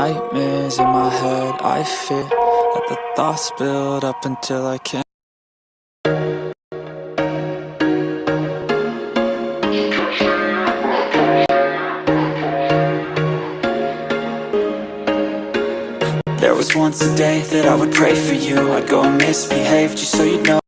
nightmares in my head. I fear that the thoughts build up until I can't. There was once a day that I would pray for you. I'd go and misbehave just so you'd know.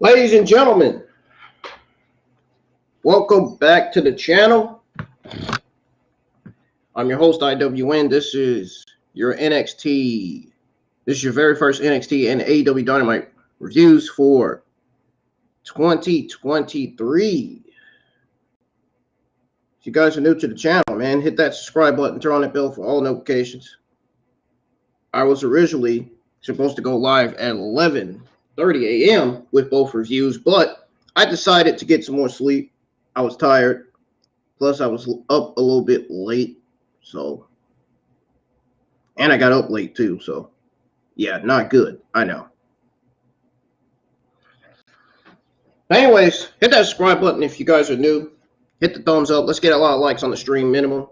Ladies and gentlemen, welcome back to the channel. I'm your host, IWN. This is your NXT. This is your very first NXT and AEW Dynamite reviews for 2023. If you guys are new to the channel, man, hit that subscribe button, turn on that bell for all notifications. I was originally supposed to go live at 11:30 a.m. with both reviews, but I decided to get some more sleep. I was tired. Plus, I was up a little bit late, and I got up late too, so yeah, not good. I know. But anyways, hit that subscribe button if you guys are new. Hit the thumbs up. Let's get a lot of likes on the stream minimum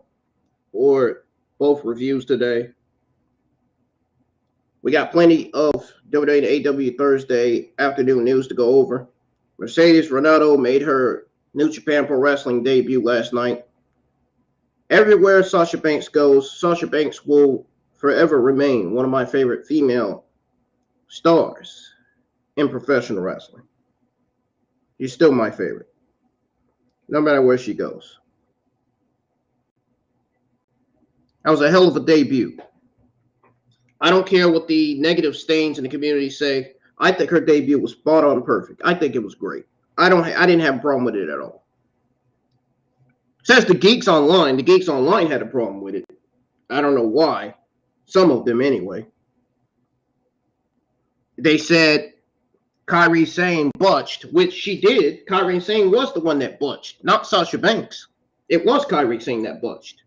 for both reviews today. We got plenty of WWE and AEW Thursday afternoon news to go over. Mercedes Renato made her New Japan Pro Wrestling debut last night. Everywhere Sasha Banks goes, Sasha Banks will forever remain one of my favorite female stars in professional wrestling. She's still my favorite, no matter where she goes. That was a hell of a debut. I don't care what the negative stains in the community say. I think her debut was spot on perfect. I think it was great. I didn't have a problem with it at all. Says the Geeks Online. The Geeks Online had a problem with it. I don't know why. Some of them anyway. They said Kairi Sane botched, which she did. Kairi Sane was the one that botched, not Sasha Banks. It was Kairi Sane that botched.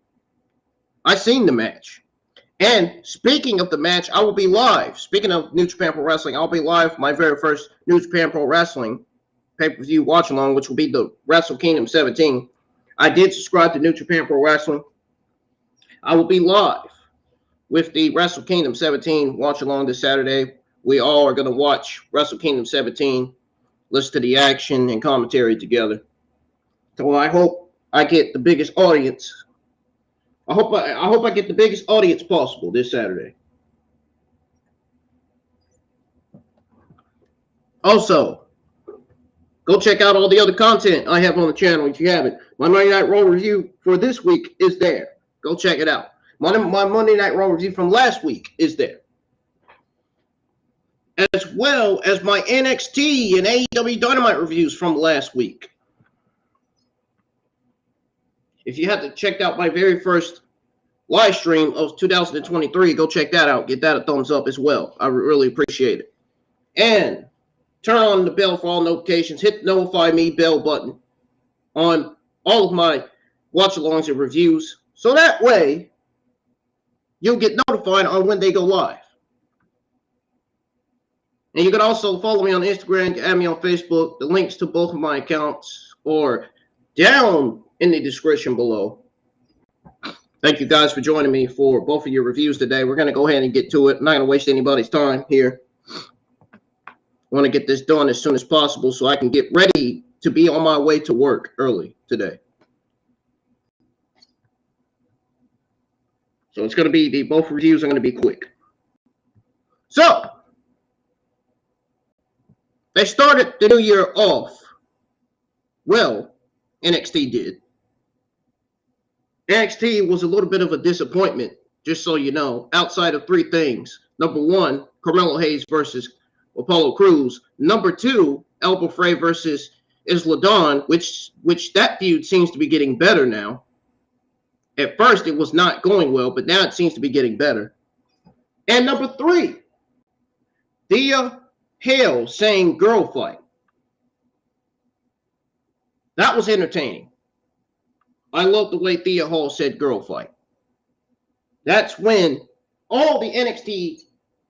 I seen the match. And speaking of the match, I will be live. Speaking of New Japan Pro Wrestling, I'll be live my very first New Japan Pro Wrestling pay-per-view watch-along, which will be the Wrestle Kingdom 17. I did subscribe to New Japan Pro Wrestling. I will be live with the Wrestle Kingdom 17 watch-along this Saturday. We all are going to watch Wrestle Kingdom 17, listen to the action and commentary together. So I hope I get the biggest audience. I hope I get the biggest audience possible this Saturday. Also, go check out all the other content I have on the channel if you haven't. My Monday Night Raw review for this week is there. Go check it out. My Monday Night Raw review from last week is there. As well as my NXT and AEW Dynamite reviews from last week. If you haven't checked out my very first live stream of 2023, go check that out. Get that a thumbs up as well. I really appreciate it. And turn on the bell for all notifications. Hit the notify me bell button on all of my watch-alongs and reviews. So that way, you'll get notified on when they go live. And you can also follow me on Instagram, add me on Facebook. The links to both of my accounts are down in the description below. Thank you guys for joining me for both of your reviews today. We're going to go ahead and get to it. I'm not going to waste anybody's time here. I want to get this done as soon as possible so I can get ready to be on my way to work early today. So it's going to be, both reviews are going to be quick. So, they started the new year off. Well, NXT did. NXT was a little bit of a disappointment, just so you know, outside of three things. Number one, Carmelo Hayes versus Apollo Crews. Number two, Alba Fyre versus Isla Dawn, which that feud seems to be getting better now. At first, it was not going well, but now it seems to be getting better. And number three, Thea Hale saying girl fight. That was entertaining. I love the way Thea Hall said girl fight. That's when all the NXT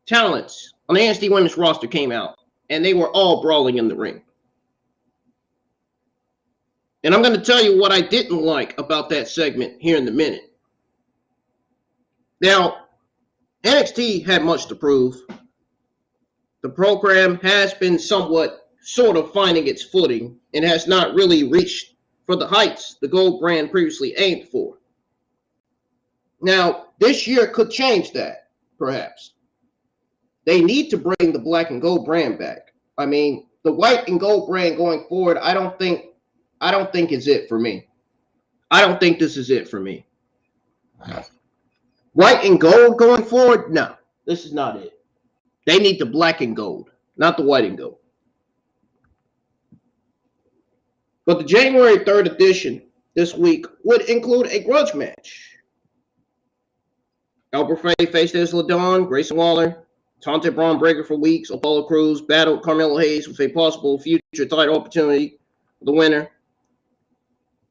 talents on the NXT women's roster came out, and they were all brawling in the ring. And I'm going to tell you what I didn't like about that segment here in a minute. Now, NXT had much to prove. The program has been sort of finding its footing and has not really reached for the heights the gold brand previously aimed for. Now, this year could change that, perhaps. They need to bring the black and gold brand back. I mean, the white and gold brand going forward, I don't think is it for me. I don't think this is it for me. White and gold going forward? No, this is not it. They need the black and gold, not the white and gold. But the January 3rd edition this week would include a grudge match. Alba Fyre faced Isla Dawn, Grayson Waller taunted Bron Breakker for weeks. Apollo Crews battled Carmelo Hayes with a possible future title opportunity for the winner.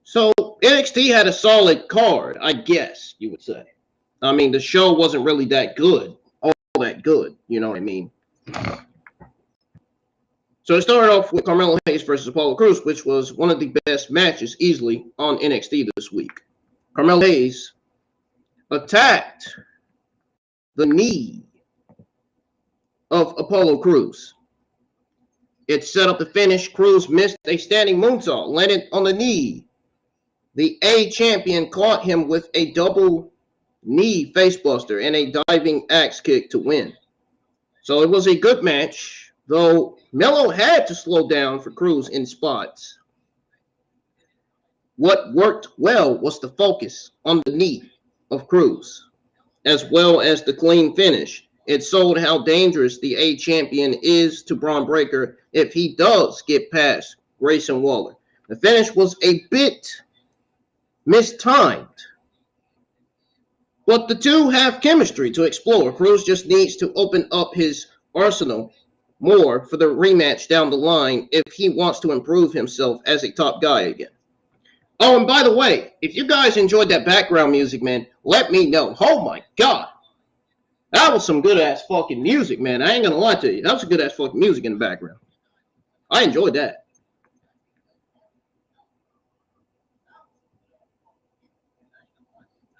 So NXT had a solid card, I guess you would say. I mean, the show wasn't really that good, all that good, you know what I mean? So it started off with Carmelo Hayes versus Apollo Crews, which was one of the best matches easily on NXT this week. Carmelo Hayes attacked the knee of Apollo Crews. It set up the finish. Crews missed a standing moonsault, landed on the knee. The A champion caught him with a double knee facebuster and a diving axe kick to win. So it was a good match, though Melo had to slow down for Crews in spots. What worked well was the focus on the knee of Crews, as well as the clean finish. It showed how dangerous the A champion is to Bron Breakker if he does get past Grayson Waller. The finish was a bit mistimed, but the two have chemistry to explore. Crews just needs to open up his arsenal more for the rematch down the line if he wants to improve himself as a top guy again. Oh, and by the way, if you guys enjoyed that background music, man, let me know. Oh my God. That was some good-ass fucking music, man. I ain't gonna lie to you. That was some good-ass fucking music in the background. I enjoyed that.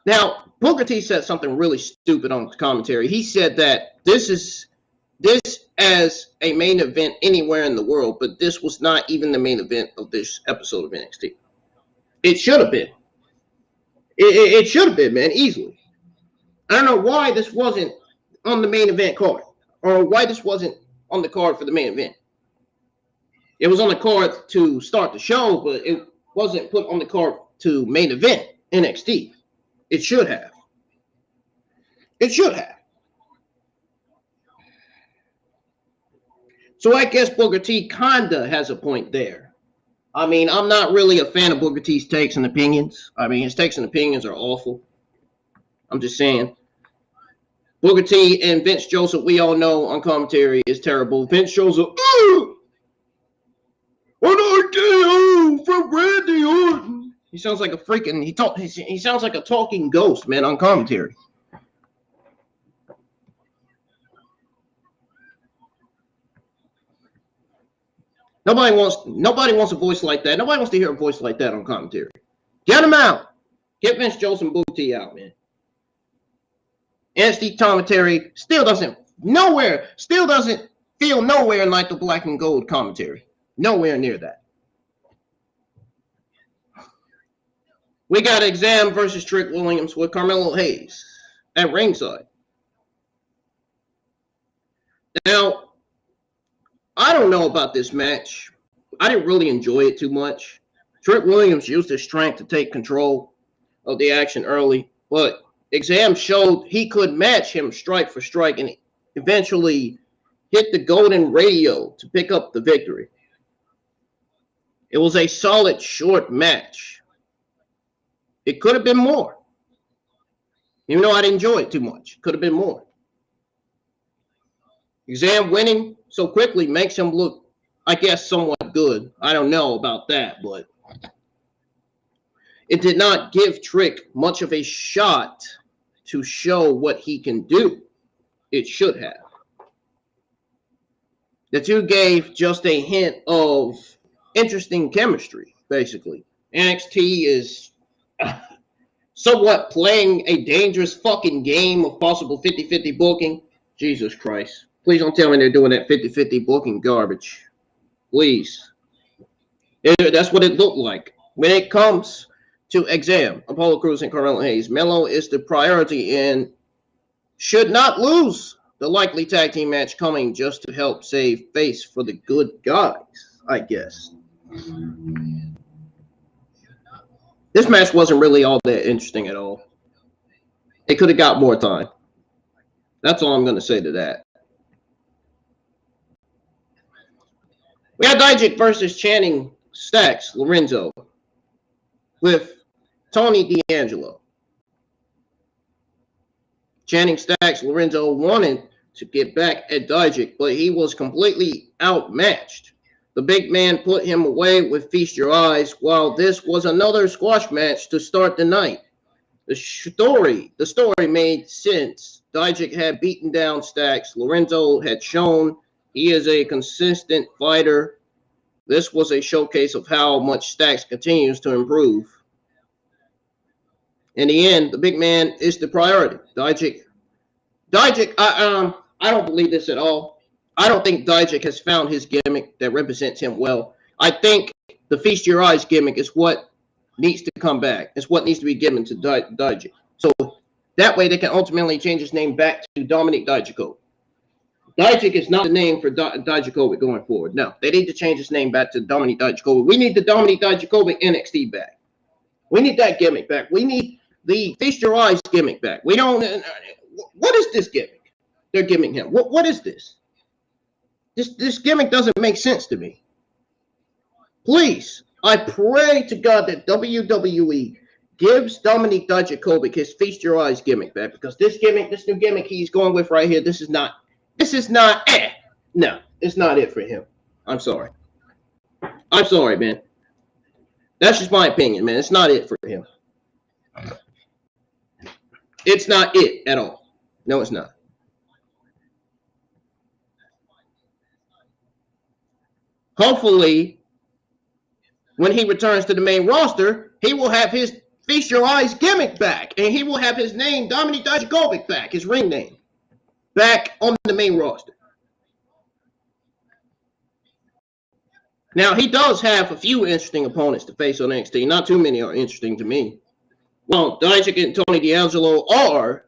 Now, Booker T said something really stupid on commentary. He said that this as a main event anywhere in the world, but this was not even the main event of this episode of NXT. It should have been. It should have been, man, easily. I don't know why this wasn't on the main event card, or why this wasn't on the card for the main event. It was on the card to start the show, but it wasn't put on the card to main event NXT. It should have. It should have. So I guess Booker T kinda has a point there. I mean, I'm not really a fan of Booker T's takes and opinions. I mean, his takes and opinions are awful. I'm just saying. Booker T and Vince Joseph, we all know on commentary, is terrible. Vince Joseph, an RKO from Randy Orton. He sounds like a freaking, he sounds like a talking ghost, man, on commentary. Nobody wants a voice like that. Nobody wants to hear a voice like that on commentary. Get him out. Get Vince Joseph and Booker T out, man. NXT commentary still doesn't feel nowhere like the black and gold commentary. Nowhere near that. We got Axiom versus Trick Williams with Carmelo Hayes at ringside. Now, I don't know about this match. I didn't really enjoy it too much. Trick Williams used his strength to take control of the action early, but Axiom showed he could match him strike for strike and eventually hit the golden radio to pick up the victory. It was a solid short match. It could have been more. Even though I didn't enjoy it too much. Could have been more. Axiom winning so quickly makes him look, I guess, somewhat good. I don't know about that, but it did not give Trick much of a shot to show what he can do. It should have. The two gave just a hint of interesting chemistry, basically. NXT is somewhat playing a dangerous fucking game of possible 50-50 booking. Jesus Christ. Please don't tell me they're doing that 50-50 booking garbage. Please. That's what it looked like. When it comes to Axiom, Apollo Crews, and Carmelo Hayes, Melo is the priority and should not lose the likely tag team match coming just to help save face for the good guys, I guess. This match wasn't really all that interesting at all. It could have got more time. That's all I'm going to say to that. We had Dijak versus Channing Stacks Lorenzo with Tony D'Angelo. Channing Stacks Lorenzo wanted to get back at Dijak, but he was completely outmatched. The big man put him away with Feast Your Eyes, while this was another squash match to start the night. The story made sense. Dijak had beaten down Stacks. Lorenzo had shown he is a consistent fighter. This was a showcase of how much Stacks continues to improve. In the end, the big man is the priority. Dijak, I don't believe this at all. I don't think Dijak has found his gimmick that represents him well. I think the Feast Your Eyes gimmick is what needs to come back. It's what needs to be given to Dijak. So that way they can ultimately change his name back to Dominic Dijakovic. Dijak is not the name for Dijakovic going forward. No, they need to change his name back to Dominic Dijakovic. We need the Dominic Dijakovic NXT back. We need that gimmick back. We need the Feast Your Eyes gimmick back. We don't. What is this gimmick they're giving him? What is this? This gimmick doesn't make sense to me. Please, I pray to God that WWE gives Dominic Dijakovic his Feast Your Eyes gimmick back, because this new gimmick he's going with right here, this is not. No, it's not it for him. I'm sorry. I'm sorry, man. That's just my opinion, man. It's not it for him. It's not it at all. No, it's not. Hopefully, when he returns to the main roster, he will have his Feast Your Eyes gimmick back, and he will have his name, Dominic Dijakovic, back, his ring name, back on the main roster. Now, he does have a few interesting opponents to face on NXT. Not too many are interesting to me. Well, Dijak and Tony D'Angelo are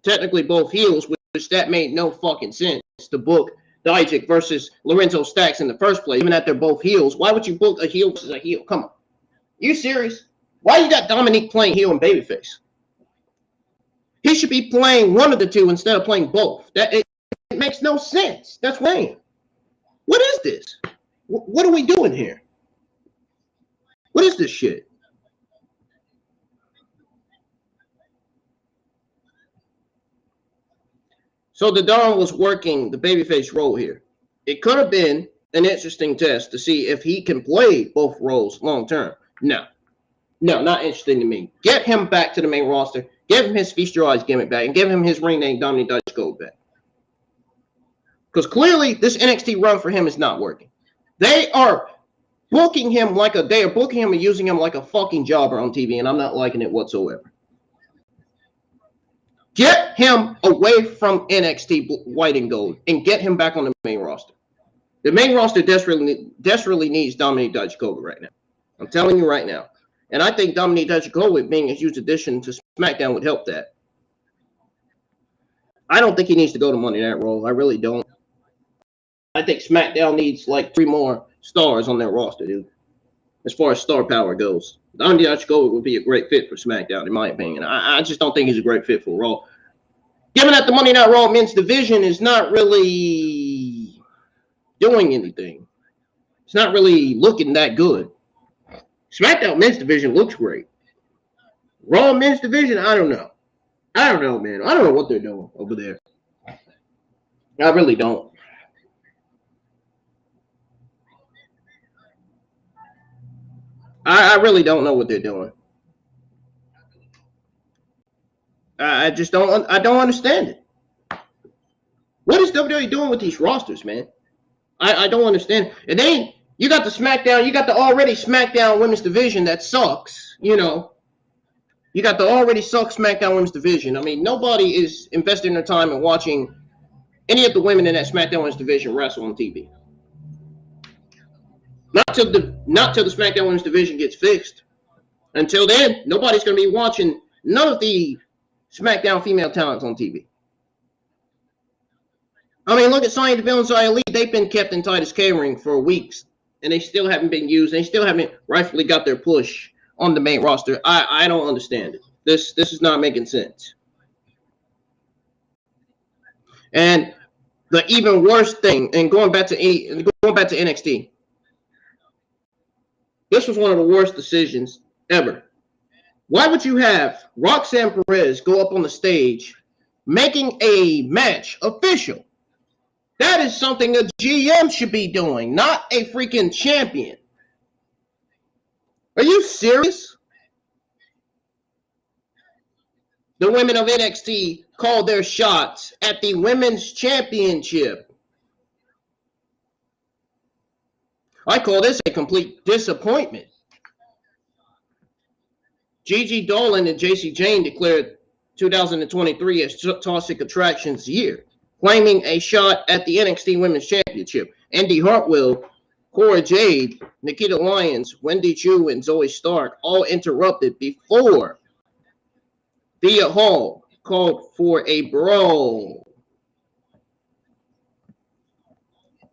technically both heels, which that made no fucking sense to book Dijak versus Lorenzo Stacks in the first place, even that they're both heels. Why would you book a heel versus a heel? Come on. You serious? Why you got Dominic playing heel and babyface? He should be playing one of the two instead of playing both. It makes no sense. That's lame. What is this? What are we doing here? What is this shit? So the Dawn was working the babyface role here. It could have been an interesting test to see if he can play both roles long term. No, not interesting to me. Get him back to the main roster. Give him his Feast Your Eyes gimmick back, and give him his ring name, Dominic Dijakovic, back. Because clearly this NXT run for him is not working. They are booking him and using him like a fucking jobber on TV, and I'm not liking it whatsoever. Get him away from NXT White and Gold and get him back on the main roster. The main roster desperately needs Dominic Dijakovic right now. I'm telling you right now. And I think Dominic Dijakovic being a huge addition to SmackDown would help that. I don't think he needs to go to Monday Night Raw. I really don't. I think SmackDown needs like 3 more stars on their roster, dude. As far as star power goes. Dominic Dijakovic would be a great fit for SmackDown, in my opinion. I just don't think he's a great fit for Raw. Given that the Monday Night Raw men's division is not really doing anything. It's not really looking that good. SmackDown men's division looks great. Raw men's division, I don't know. I don't know, man. I don't know what they're doing over there. I really don't. I really don't know what they're doing. I just don't. I don't understand it. What is WWE doing with these rosters, man? I don't understand. And then you got the SmackDown. You got the already SmackDown women's division that sucks. You know, you got the already sucks SmackDown women's division. I mean, nobody is investing their time in watching any of the women in that SmackDown women's division wrestle on TV. Not till the SmackDown Women's division gets fixed. Until then, nobody's going to be watching none of the SmackDown female talents on TV. I mean, look at Sonya Deville and Xia Li. They've been kept in Titus K-Ring for weeks, and they still haven't been used. They still haven't rightfully got their push on the main roster. I don't understand it. This is not making sense. And the even worse thing, and going back to NXT, this was one of the worst decisions ever. Why would you have Roxanne Perez go up on the stage making a match official? That is something a GM should be doing, not a freaking champion. Are you serious? The women of NXT called their shots at the Women's Championship. I call this a complete disappointment. Gigi Dolan and JC Jane declared 2023 as Toxic Attraction's year, claiming a shot at the NXT Women's Championship. Indy Hartwell, Cora Jade, Nikita Lyons, Wendy Chu, and Zoe Stark all interrupted before Thea Hall called for a brawl.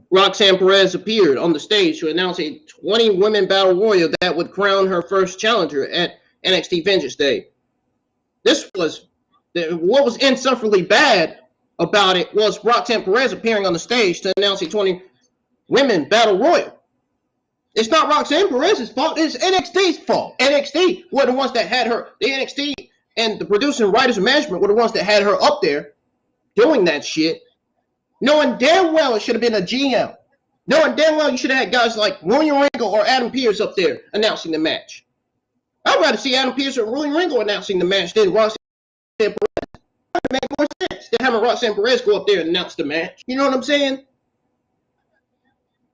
Roxanne Perez appeared on the stage to announce a 20-women battle royal that would crown her first challenger at NXT Vengeance Day. What was insufferably bad about it was Roxanne Perez appearing on the stage to announce a 20-women battle royal. It's not Roxanne Perez's fault. It's NXT's fault. NXT were the ones that had her. The NXT and the producers, writers, and management were the ones that had her up there doing that shit, knowing damn well it should have been a GM. Knowing damn well you should have had guys like William Regal or Adam Pearce up there announcing the match. I'd rather see Adam Pearce or William Regal announcing the match than Roxanne Perez. That would make more sense than having Roxanne Perez go up there and announce the match. You know what I'm saying?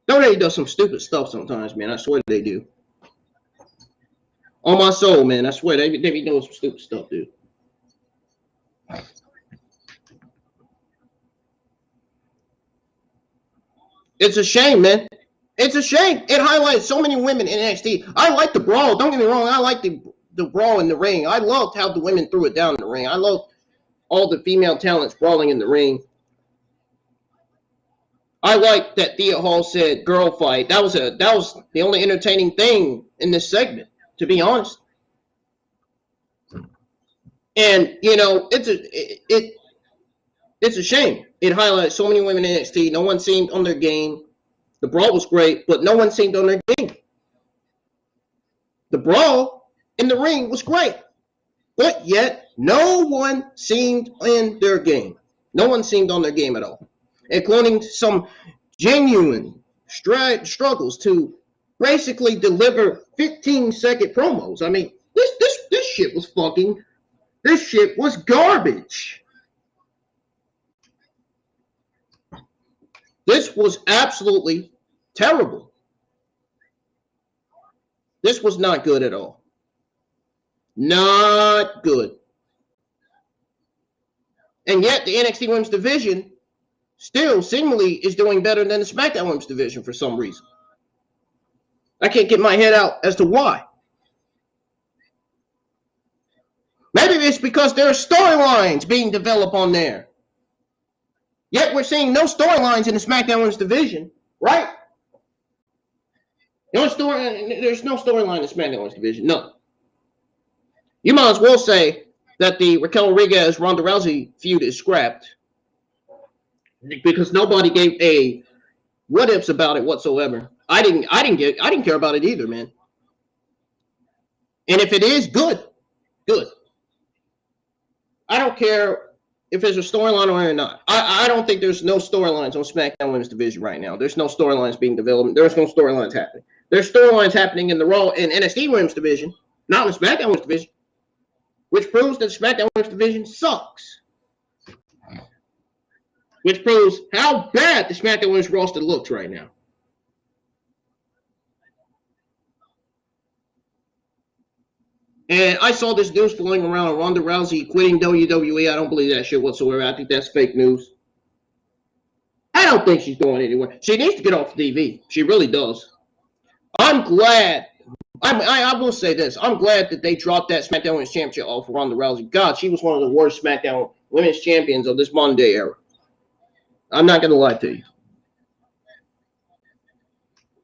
WWE does some stupid stuff sometimes, man. I swear they do. On my soul, man. I swear they be doing some stupid stuff, dude. It's a shame, man. It's a shame. It highlighted so many women in NXT. I like the brawl. Don't get me wrong. I like the brawl in the ring. I loved how the women threw it down in the ring. I loved all the female talents brawling in the ring. I like that Thea Hall said "girl fight." That was the only entertaining thing in this segment, to be honest. And you know, it's a shame. It highlighted so many women in NXT. No one seemed on their game. The brawl was great, but no one seemed on their game. The brawl in the ring was great, but yet no one seemed in their game. No one seemed on their game at all, including some genuine struggles to basically deliver 15-second promos. I mean, this shit was this shit was garbage. This was absolutely terrible. This was not good at all. Not good. And yet the NXT Women's Division still seemingly is doing better than the SmackDown Women's Division for some reason. I can't get my head out as to why. Maybe it's because there are storylines being developed on there. Yet we're seeing no storylines in the SmackDown Women's Division, right? There's no storyline in the SmackDown Women's Division, none. You might as well say that the Raquel Rodriguez Ronda Rousey feud is scrapped because nobody gave a what ifs about it whatsoever. I didn't care about it either, man. And if it is good. I don't care if there's a storyline or not. I don't think there's no storylines on SmackDown Women's Division right now. There's no storylines being developed. There's no storylines happening. There's storylines happening in the Raw and NXT Women's Division, not in the SmackDown Women's Division, which proves that the SmackDown Women's Division sucks. Which proves how bad the SmackDown Women's roster looks right now. And I saw this news flowing around on Ronda Rousey quitting WWE. I don't believe that shit whatsoever. I think that's fake news. I don't think she's going anywhere. She needs to get off TV. She really does. I'm glad. I will say this. I'm glad that they dropped that SmackDown Women's Championship off for Ronda Rousey. God, she was one of the worst SmackDown Women's Champions of this modern day era. I'm not going to lie to you.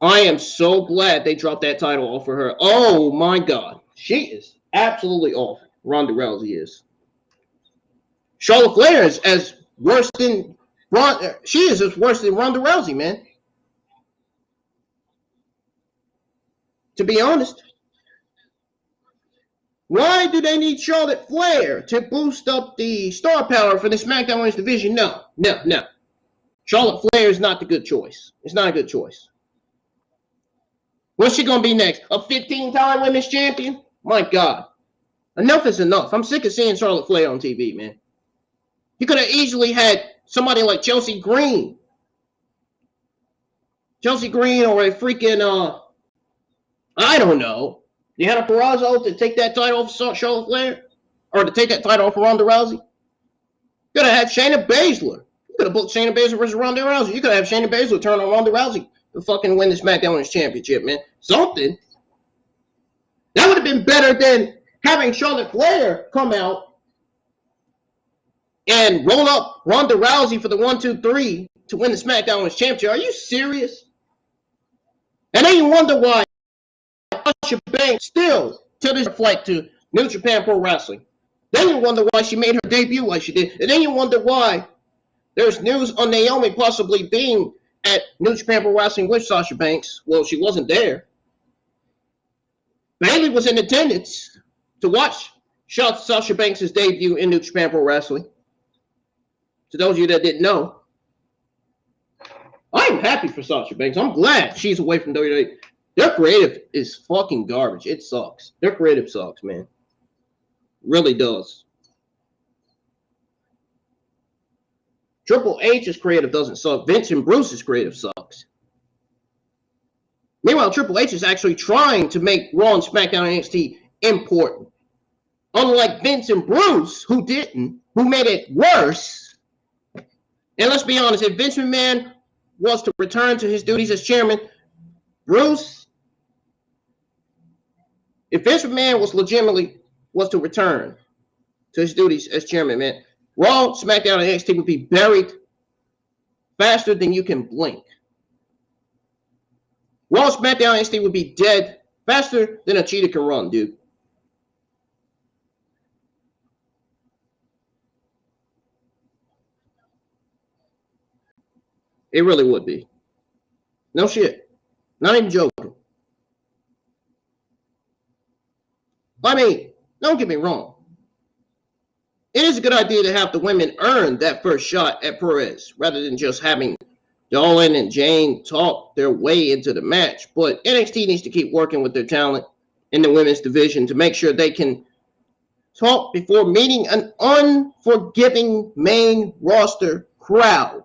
I am so glad they dropped that title off for her. Oh my God. She is absolutely awful. Ronda Rousey is. Charlotte Flair is as worse than she is as worse than Ronda Rousey, man. To be honest. Why do they need Charlotte Flair to boost up the star power for the SmackDown Women's division? No. Charlotte Flair is not the good choice. It's not a good choice. What's she going to be next? A 15-time women's champion? My God. Enough is enough. I'm sick of seeing Charlotte Flair on TV, man. You could have easily had somebody like Chelsea Green. Chelsea Green or a freaking, I don't know. Deanna Purrazzo to take that title off Charlotte Flair? Or to take that title off Ronda Rousey? You could have had Shayna Baszler. You could have booked Shayna Baszler versus Ronda Rousey. You could have Shayna Baszler turn on Ronda Rousey to fucking win the SmackDown Women's Championship, man. Something. That would have been better than having Charlotte Flair come out and roll up Ronda Rousey for the 1, 2, 3 to win the SmackDown Women's Championship. Are you serious? And then you wonder why Sasha Banks still to this reflect to New Japan Pro Wrestling. Then you wonder why she made her debut like she did. And then you wonder why there's news on Naomi possibly being at New Japan Pro Wrestling with Sasha Banks. Well, she wasn't there. Bayley was in attendance to watch Sasha Banks' debut in New Japan Pro Wrestling. To those of you that didn't know, I'm happy for Sasha Banks. I'm glad she's away from WWE. Their creative is fucking garbage. It sucks. Their creative sucks, man. Really does. Triple H's creative doesn't suck. Vince and Bruce's creative sucks. Meanwhile, Triple H is actually trying to make Raw and SmackDown and NXT important. Unlike Vince and Bruce, who didn't, who made it worse. And let's be honest, if Vince McMahon was to return to his duties as chairman, if Vince McMahon was to return to his duties as chairman, man, Raw, SmackDown, and NXT would be buried faster than you can blink. Raw, SmackDown, and NXT would be dead faster than a cheetah can run, dude. It really would be. No shit. Not even joking. I mean, don't get me wrong. It is a good idea to have the women earn that first shot at Perez rather than just having Dawn and Jane talk their way into the match. But NXT needs to keep working with their talent in the women's division to make sure they can talk before meeting an unforgiving main roster crowd.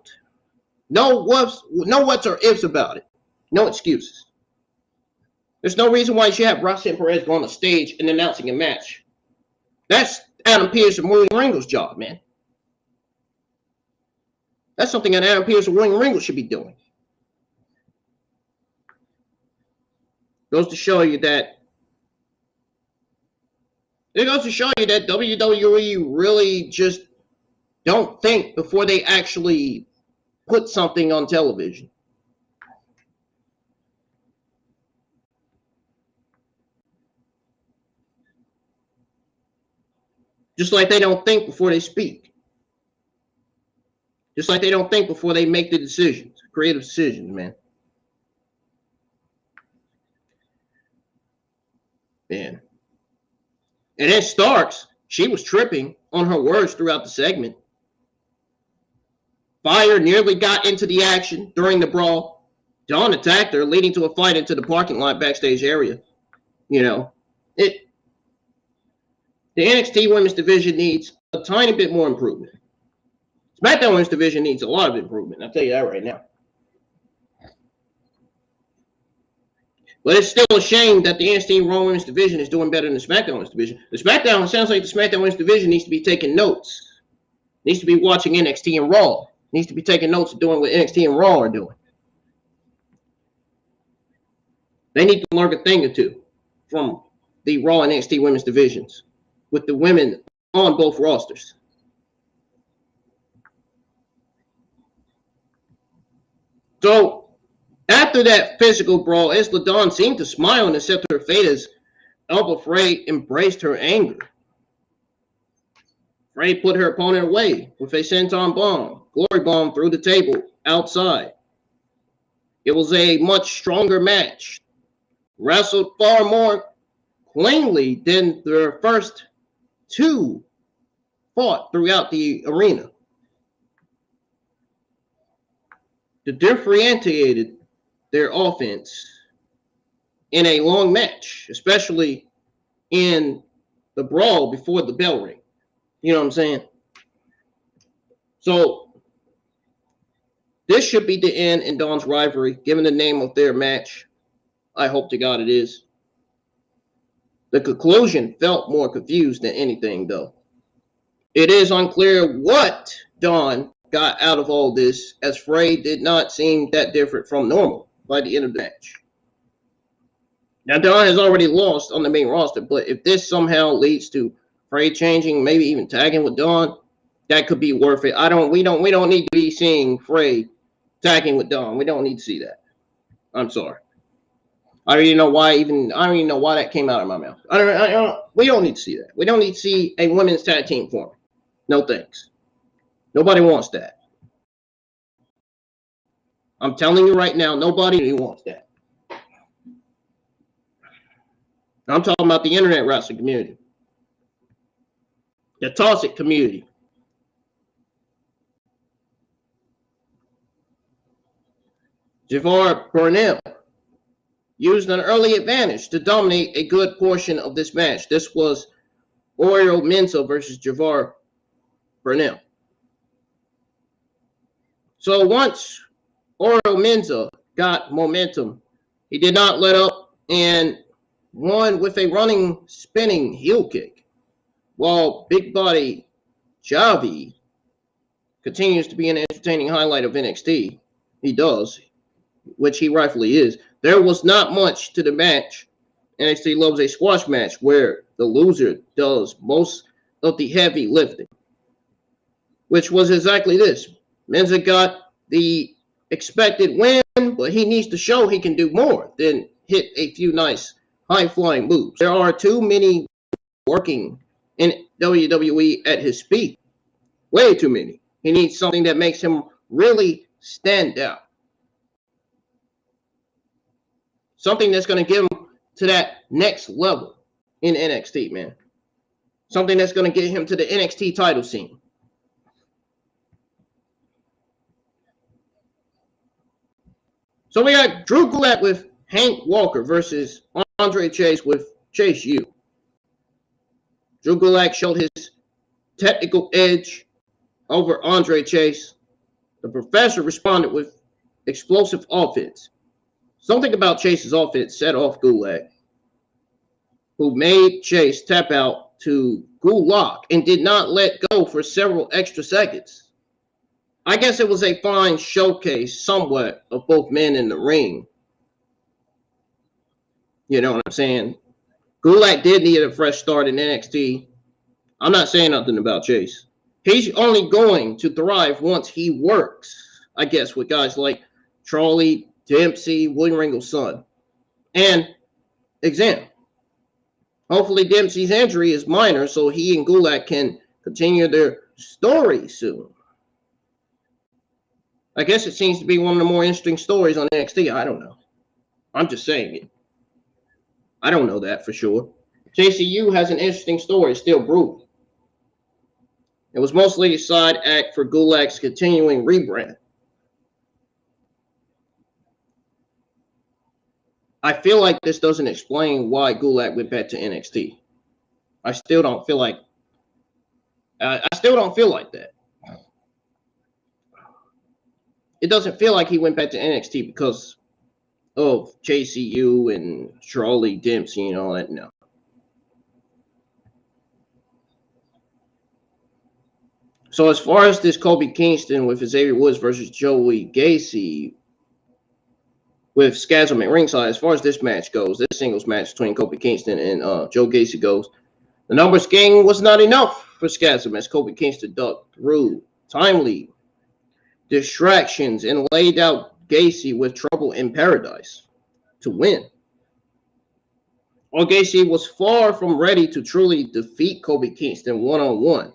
No what's or ifs about it. No excuses. There's no reason why you should have Roxanne Perez go on the stage and announcing a match. That's Adam Pearce and William Regal's job, man. That's something that Adam Pearce and William Regal should be doing. Goes to show you that WWE really just don't think before they actually put something on television. Just like they don't think before they speak. Just like they don't think before they make the decisions, creative decisions, man. Man. And then Starks, she was tripping on her words throughout the segment. Fire nearly got into the action during the brawl. Dawn attacked her, leading to a fight into the parking lot backstage area. You know, the NXT women's division needs a tiny bit more improvement. SmackDown women's division needs a lot of improvement. I'll tell you that right now. But it's still a shame that the NXT Raw women's division is doing better than the SmackDown women's division. It sounds like the SmackDown women's division needs to be taking notes. Needs to be watching NXT and Raw. Needs to be taking notes of doing what NXT and Raw are doing. They need to learn a thing or two from the Raw and NXT women's divisions with the women on both rosters. So after that physical brawl, Isla Dawn seemed to smile and accept her fate as Alba Fyre embraced her anger. Fyre put her opponent away with a senton bomb, glory bomb through the table outside. It was a much stronger match, wrestled far more cleanly than their first two fought throughout the arena. They differentiated their offense in a long match, especially in the brawl before the bell ring. You know what I'm saying? So this should be the end in Dawn's rivalry, given the name of their match. I hope to God it is. The conclusion felt more confused than anything, though. It is unclear what Dawn got out of all this, as Frey did not seem that different from normal by the end of the match. Now, Dawn has already lost on the main roster, but if this somehow leads to Frey changing, maybe even tagging with Dawn, that could be worth it. We don't need to be seeing Frey tagging with Dawn. We don't need to see that. I'm sorry. I don't even know why that came out of my mouth. We don't need to see that. We don't need to see a women's tag team form. No thanks. Nobody wants that. I'm telling you right now, nobody wants that. I'm talking about the internet wrestling community. The toxic community. Javar Burnell used an early advantage to dominate a good portion of this match. This was Oriol Mensa versus Javar Burnell. So once Oriol Mensa got momentum, he did not let up and won with a running, spinning heel kick, while Big Body Javi continues to be an entertaining highlight of NXT. He does, which he rightfully is. There was not much to the match. NXT loves a squash match where the loser does most of the heavy lifting, which was exactly this. Menza got the expected win, but he needs to show he can do more than hit a few nice high-flying moves. There are too many working in WWE at his speed. Way too many. He needs something that makes him really stand out. Something that's going to get him to that next level in NXT, man. Something that's going to get him to the NXT title scene. So we got Drew Gulak with Hank Walker versus Andre Chase with Chase U. Drew Gulak showed his technical edge over Andre Chase. The professor responded with explosive offense. Something about Chase's offense set off Gulak, who made Chase tap out to Gulak and did not let go for several extra seconds. I guess it was a fine showcase somewhat of both men in the ring. You know what I'm saying? Gulak did need a fresh start in NXT. I'm not saying nothing about Chase. He's only going to thrive once he works, I guess, with guys like Charlie, Dempsey, William Regal's son, and Exam. Hopefully Dempsey's injury is minor so he and Gulak can continue their story soon. I guess it seems to be one of the more interesting stories on NXT. I don't know. I'm just saying it. I don't know that for sure. JCU has an interesting story, still brutal. It was mostly a side act for Gulak's continuing rebrand. I feel like this doesn't explain why Gulak went back to NXT. I still don't feel like that. It doesn't feel like he went back to NXT because of JCU and Charlie Dempsey and all that. No. So as far as this Kobe Kingston with Xavier Woods versus Joey Gacy with Scasm at ringside, as far as this match goes, this singles match between Kobe Kingston and Joe Gacy goes, the numbers game was not enough for Scasm as Kobe Kingston ducked through timely distractions and laid out Gacy with Trouble in Paradise to win. While Gacy was far from ready to truly defeat Kofi Kingston one-on-one.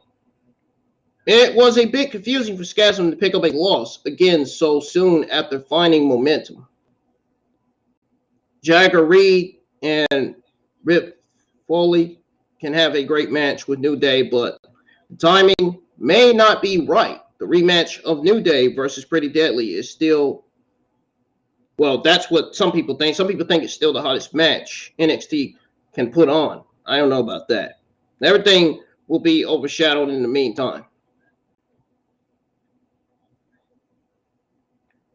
It was a bit confusing for Scasm to pick up a loss again so soon after finding momentum. Jagger Reed and Rip Foley can have a great match with New Day, but the timing may not be right. The rematch of New Day versus Pretty Deadly is still, well, that's what some people think. Some people think it's still the hottest match NXT can put on. I don't know about that. Everything will be overshadowed in the meantime.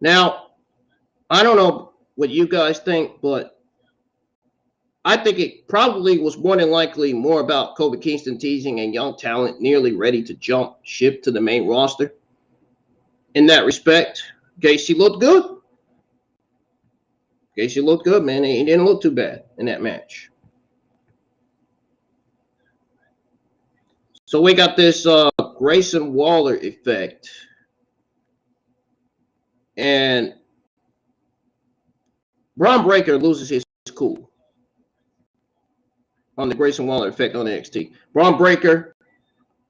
Now, I don't know what you guys think, but I think it probably was more than likely more about Kofi Kingston teasing a young talent nearly ready to jump ship to the main roster. In that respect, Gacy looked good. Gacy looked good, man. He didn't look too bad in that match. So we got this Grayson Waller Effect. And Bron Breakker loses his cool on the Grayson Waller Effect on NXT. Bron Breakker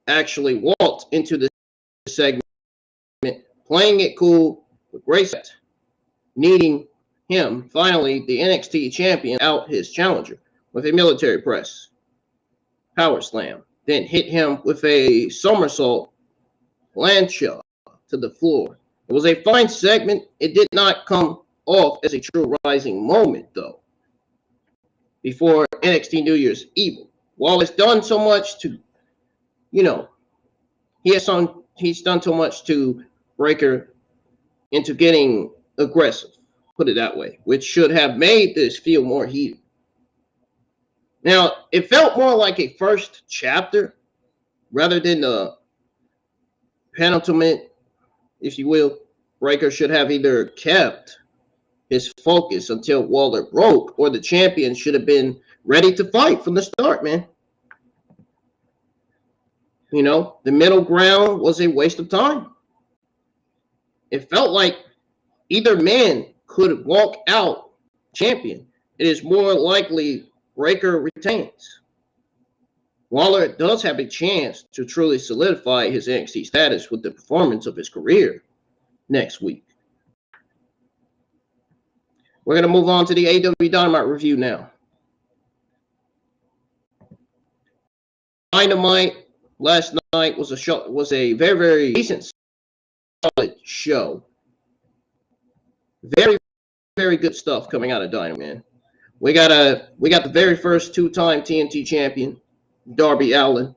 actually walked into the segment playing it cool with Grayson needing him, finally, the NXT champion, out his challenger with a military press power slam, then hit him with a somersault plancha to the floor. It was a fine segment. It did not come off as a true rising moment, though. Before NXT New Year's Evil, Wallace done so much to, he's done so much to Breakker into getting aggressive, put it that way, which should have made this feel more heated. Now, it felt more like a first chapter rather than the penultimate, if you will. Breakker should have either kept his focus until Waller broke, or the champion should have been ready to fight from the start, man. The middle ground was a waste of time. It felt like either man could walk out champion. It is more likely Breakker retains. Waller does have a chance to truly solidify his NXT status with the performance of his career next week. We're going to move on to the AEW Dynamite review now. Dynamite last night was a very, very decent, solid show. Very, very good stuff coming out of Dynamite, man. We got the very first two-time TNT champion, Darby Allin.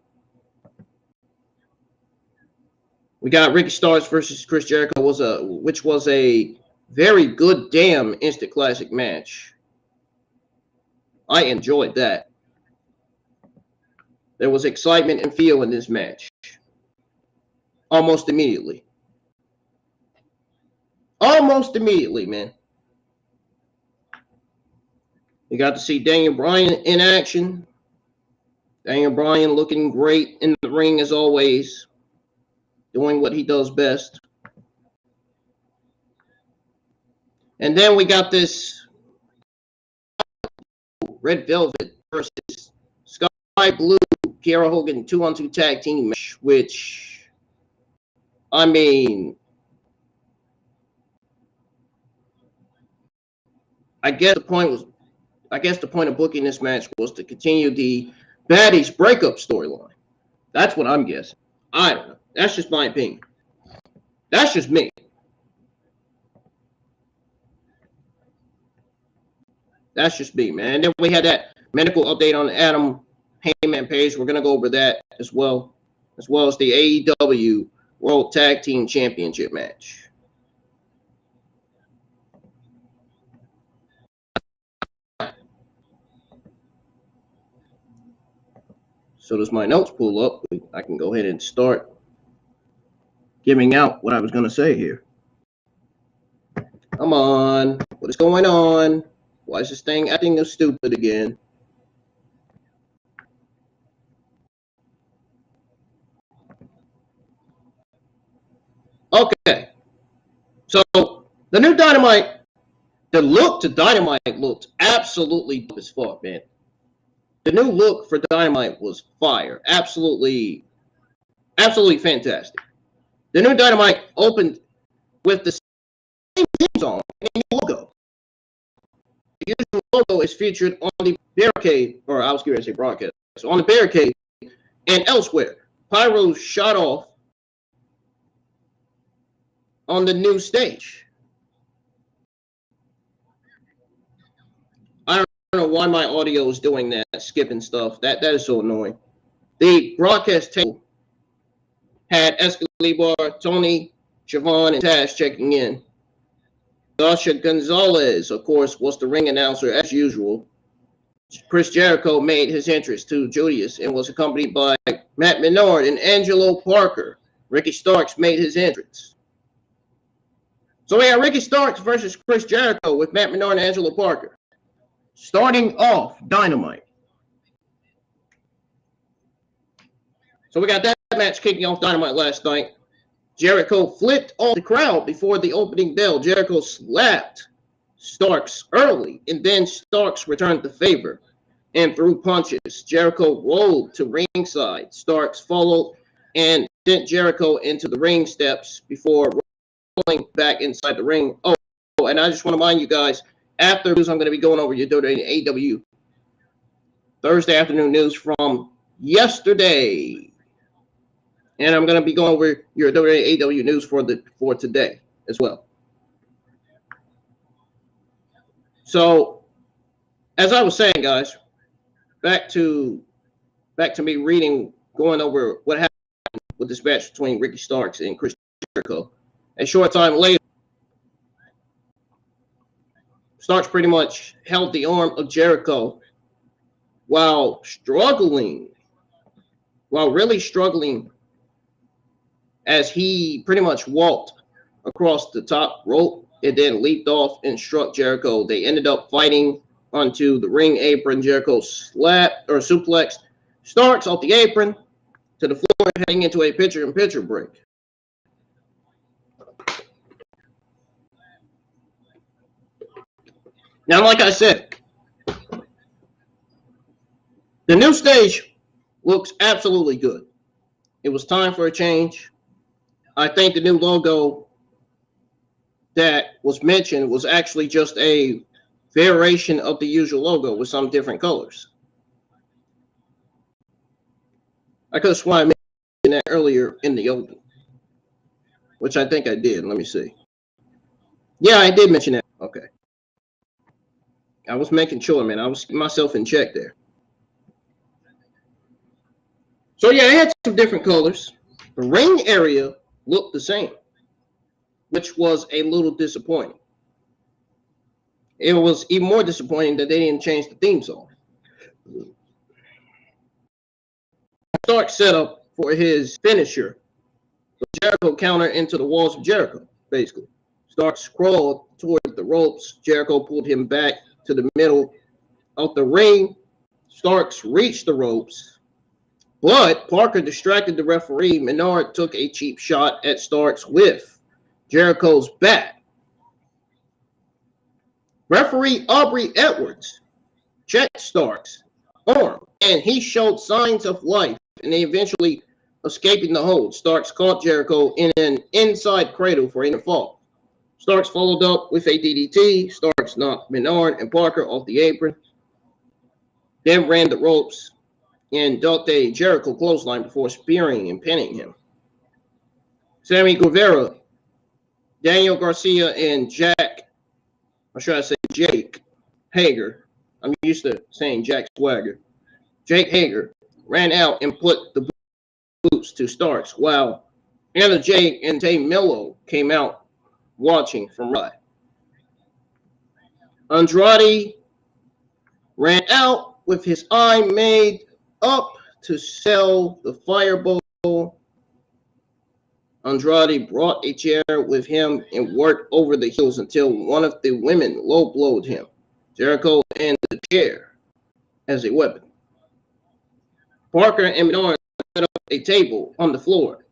We got Ricky Starks versus Chris Jericho, which was a very good damn instant classic match. I enjoyed that. There was excitement and feel in this match. Almost immediately. Almost immediately, man. You got to see Daniel Bryan in action. Daniel Bryan looking great in the ring as always. Doing what he does best. And then we got this Red Velvet versus Sky Blue Kiera Hogan 2-on-2 tag team match, which, I guess the point of booking this match was to continue the Baddies breakup storyline. That's what I'm guessing. I don't know. That's just my opinion. That's just me. That's just me, man. And then we had that medical update on Adam Heyman page. We're going to go over that as well as the AEW World Tag Team Championship match. So does my notes pull up? I can go ahead and start giving out what I was going to say here. Come on. What is going on? Why is this thing acting stupid again? Okay. So The new Dynamite, the look to Dynamite looked absolutely dope as fuck, man. The new look for Dynamite was fire. Absolutely fantastic. The new Dynamite opened with the same theme song and logo. The usual logo is featured on the barricade, or I was going to say broadcast, so on the barricade and elsewhere. Pyro shot off on the new stage. I don't know why my audio is doing that, skipping stuff. That is so annoying. The broadcast table had Escalibar, Tony, Siobhan, and Tash checking in. Sasha Gonzalez, of course, was the ring announcer as usual. Chris Jericho made his entrance to Julius and was accompanied by Matt Menard and Angelo Parker. Ricky Starks made his entrance. So we got Ricky Starks versus Chris Jericho with Matt Menard and Angelo Parker. Starting off Dynamite. So we got that match kicking off Dynamite last night. Jericho flipped off the crowd before the opening bell. Jericho slapped Starks early, and then Starks returned the favor and threw punches. Jericho rolled to ringside. Starks followed and sent Jericho into the ring steps before rolling back inside the ring. Oh, and I just want to remind you guys, after news, I'm going to be going over your WWE AEW Thursday afternoon news from yesterday. And I'm going to be going over your AEW news for today as well. So, as I was saying, guys, back to me going over what happened with this match between Ricky Starks and Chris Jericho. A short time later, Starks pretty much held the arm of Jericho while really struggling, as he pretty much walked across the top rope and then leaped off and struck Jericho. They ended up fighting onto the ring apron. Jericho suplexed Starks off the apron to the floor, heading into a picture-in-picture break. Now, like I said, the new stage looks absolutely good. It was time for a change. I think the new logo that was mentioned was actually just a variation of the usual logo with some different colors. I could have sworn I mentioned that earlier in the open, which I think I did. Let me see. Yeah, I did mention that. Okay. I was making sure, man. I was myself in check there. So, yeah, it had some different colors. The ring area looked the same, which was a little disappointing. It was even more disappointing that they didn't change the theme song. Stark set up for his finisher, the Jericho counter into the walls of Jericho, basically. Starks crawled toward the ropes. Jericho pulled him back to the middle of the ring. Starks reached the ropes, but Parker distracted the referee. Menard took a cheap shot at Starks with Jericho's bat. Referee Aubrey Edwards checked Starks' arm, and he showed signs of life, and they eventually escaping the hold. Starks caught Jericho in an inside cradle for a fall. Starks followed up with a DDT. Starks knocked Menard and Parker off the apron, then ran the ropes and ducked a Jericho clothesline before spearing and pinning him. Sammy Guevara, Daniel Garcia, and Jake Hager. I'm used to saying Jack Swagger. Jake Hager ran out and put the boots to Starks, while Anna Jake and Tay Melo came out watching from right. Andrade ran out with his eye made up to sell the fireball. Andrade brought a chair with him and worked over the heels until one of the women low-blowed him. Jericho and the chair as a weapon. Parker and Menard set up a table on the floor.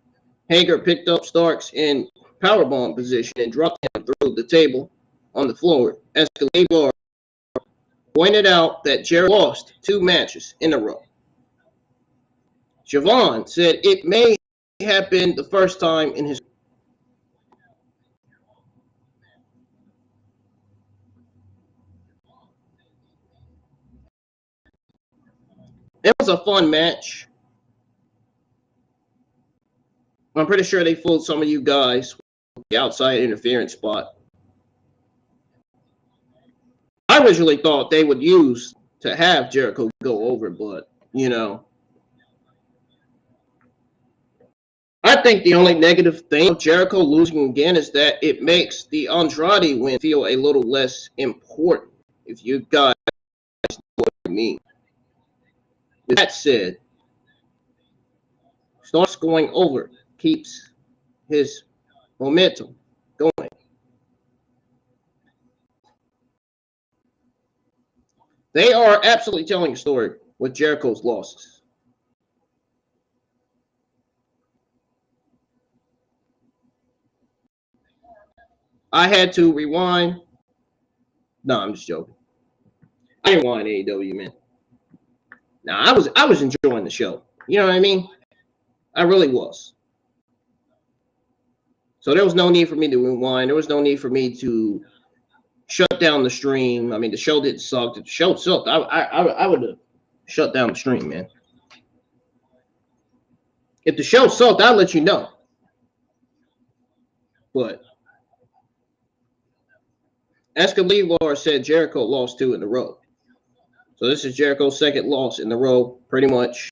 Hager picked up Starks in powerbomb position and dropped him the table on the floor, Escalade pointed out that Jericho lost 2 matches in a row. Siobhan said it may have been the first time in his. It was a fun match. I'm pretty sure they fooled some of you guys with the outside interference spot. I originally thought they would use to have Jericho go over, but, you know. I think the only negative thing of Jericho losing again is that it makes the Andrade win feel a little less important, if you guys know what I mean. With that said, starts going over, keeps his momentum going. They are absolutely telling a story with Jericho's losses. I had to rewind. No, I'm just joking. I didn't want AEW, man. No, I was enjoying the show. You know what I mean? I really was. So there was no need for me to rewind. There was no need for me to shut down the stream. I mean, the show didn't suck. If the show sucked, I would have shut down the stream, man. If the show sucked, I'd let you know. But Escalade said Jericho lost 2 in a row. So this is Jericho's second loss in a row, pretty much.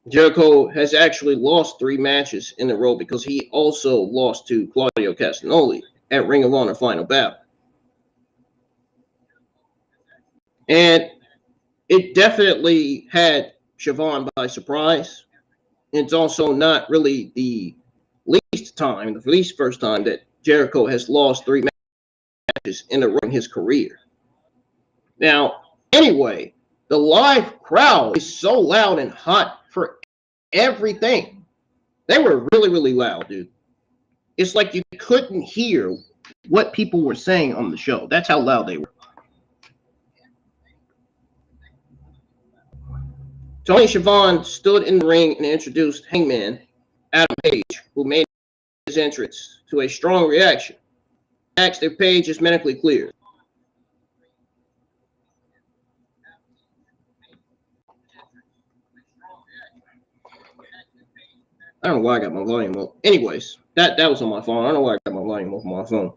Jericho has actually lost 3 matches in a row because he also lost to Claudio Castagnoli at Ring of Honor Final Battle. And it definitely had Siobhan by surprise. It's also not really the least first time that Jericho has lost 3 matches in a row in his career. Now, anyway, the live crowd is so loud and hot for everything. They were really, really loud, dude. It's like you couldn't hear what people were saying on the show. That's how loud they were. Tony Schiavone stood in the ring and introduced Hangman Adam Page, who made his entrance to a strong reaction. Asked if Page is medically cleared. I don't know why I got my volume up. Anyways, that was on my phone. I don't know why I got my volume up on my phone.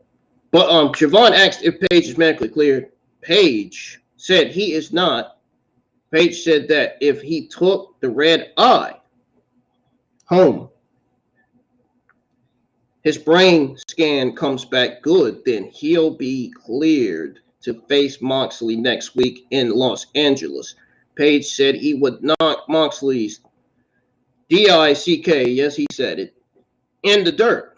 But Siobhan asked if Page is medically cleared. Page said he is not. Page said that if he took the red eye home, his brain scan comes back good, then he'll be cleared to face Moxley next week in Los Angeles. Page said he would knock Moxley's D-I-C-K, yes, he said it, in the dirt.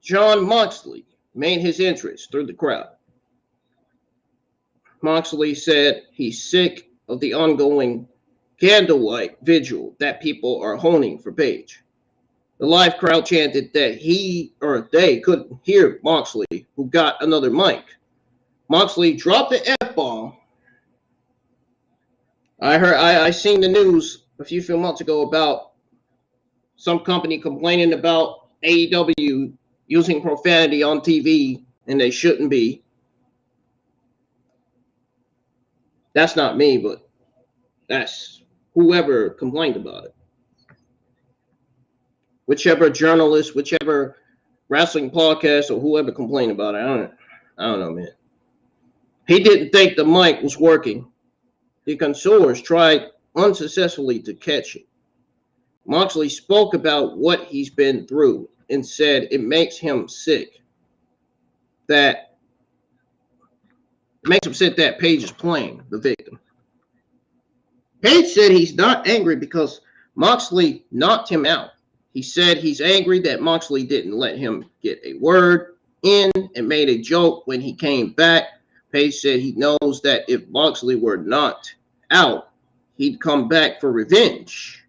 Jon Moxley made his entrance through the crowd. Moxley said he's sick of the ongoing candlelight vigil that people are honing for Page. The live crowd chanted that they couldn't hear Moxley, who got another mic. Moxley dropped the F-bomb. I seen the news a few months ago about some company complaining about AEW using profanity on TV, and they shouldn't be. That's not me, but that's whoever complained about it. Whichever journalist, whichever wrestling podcast, or whoever complained about it. I don't know, man. He didn't think the mic was working. The consoles tried unsuccessfully to catch it. Moxley spoke about what he's been through and said it makes him sick. That Page is playing the victim. Page said he's not angry because Moxley knocked him out. He said he's angry that Moxley didn't let him get a word in and made a joke when he came back. Page said he knows that if Moxley were knocked out, he'd come back for revenge.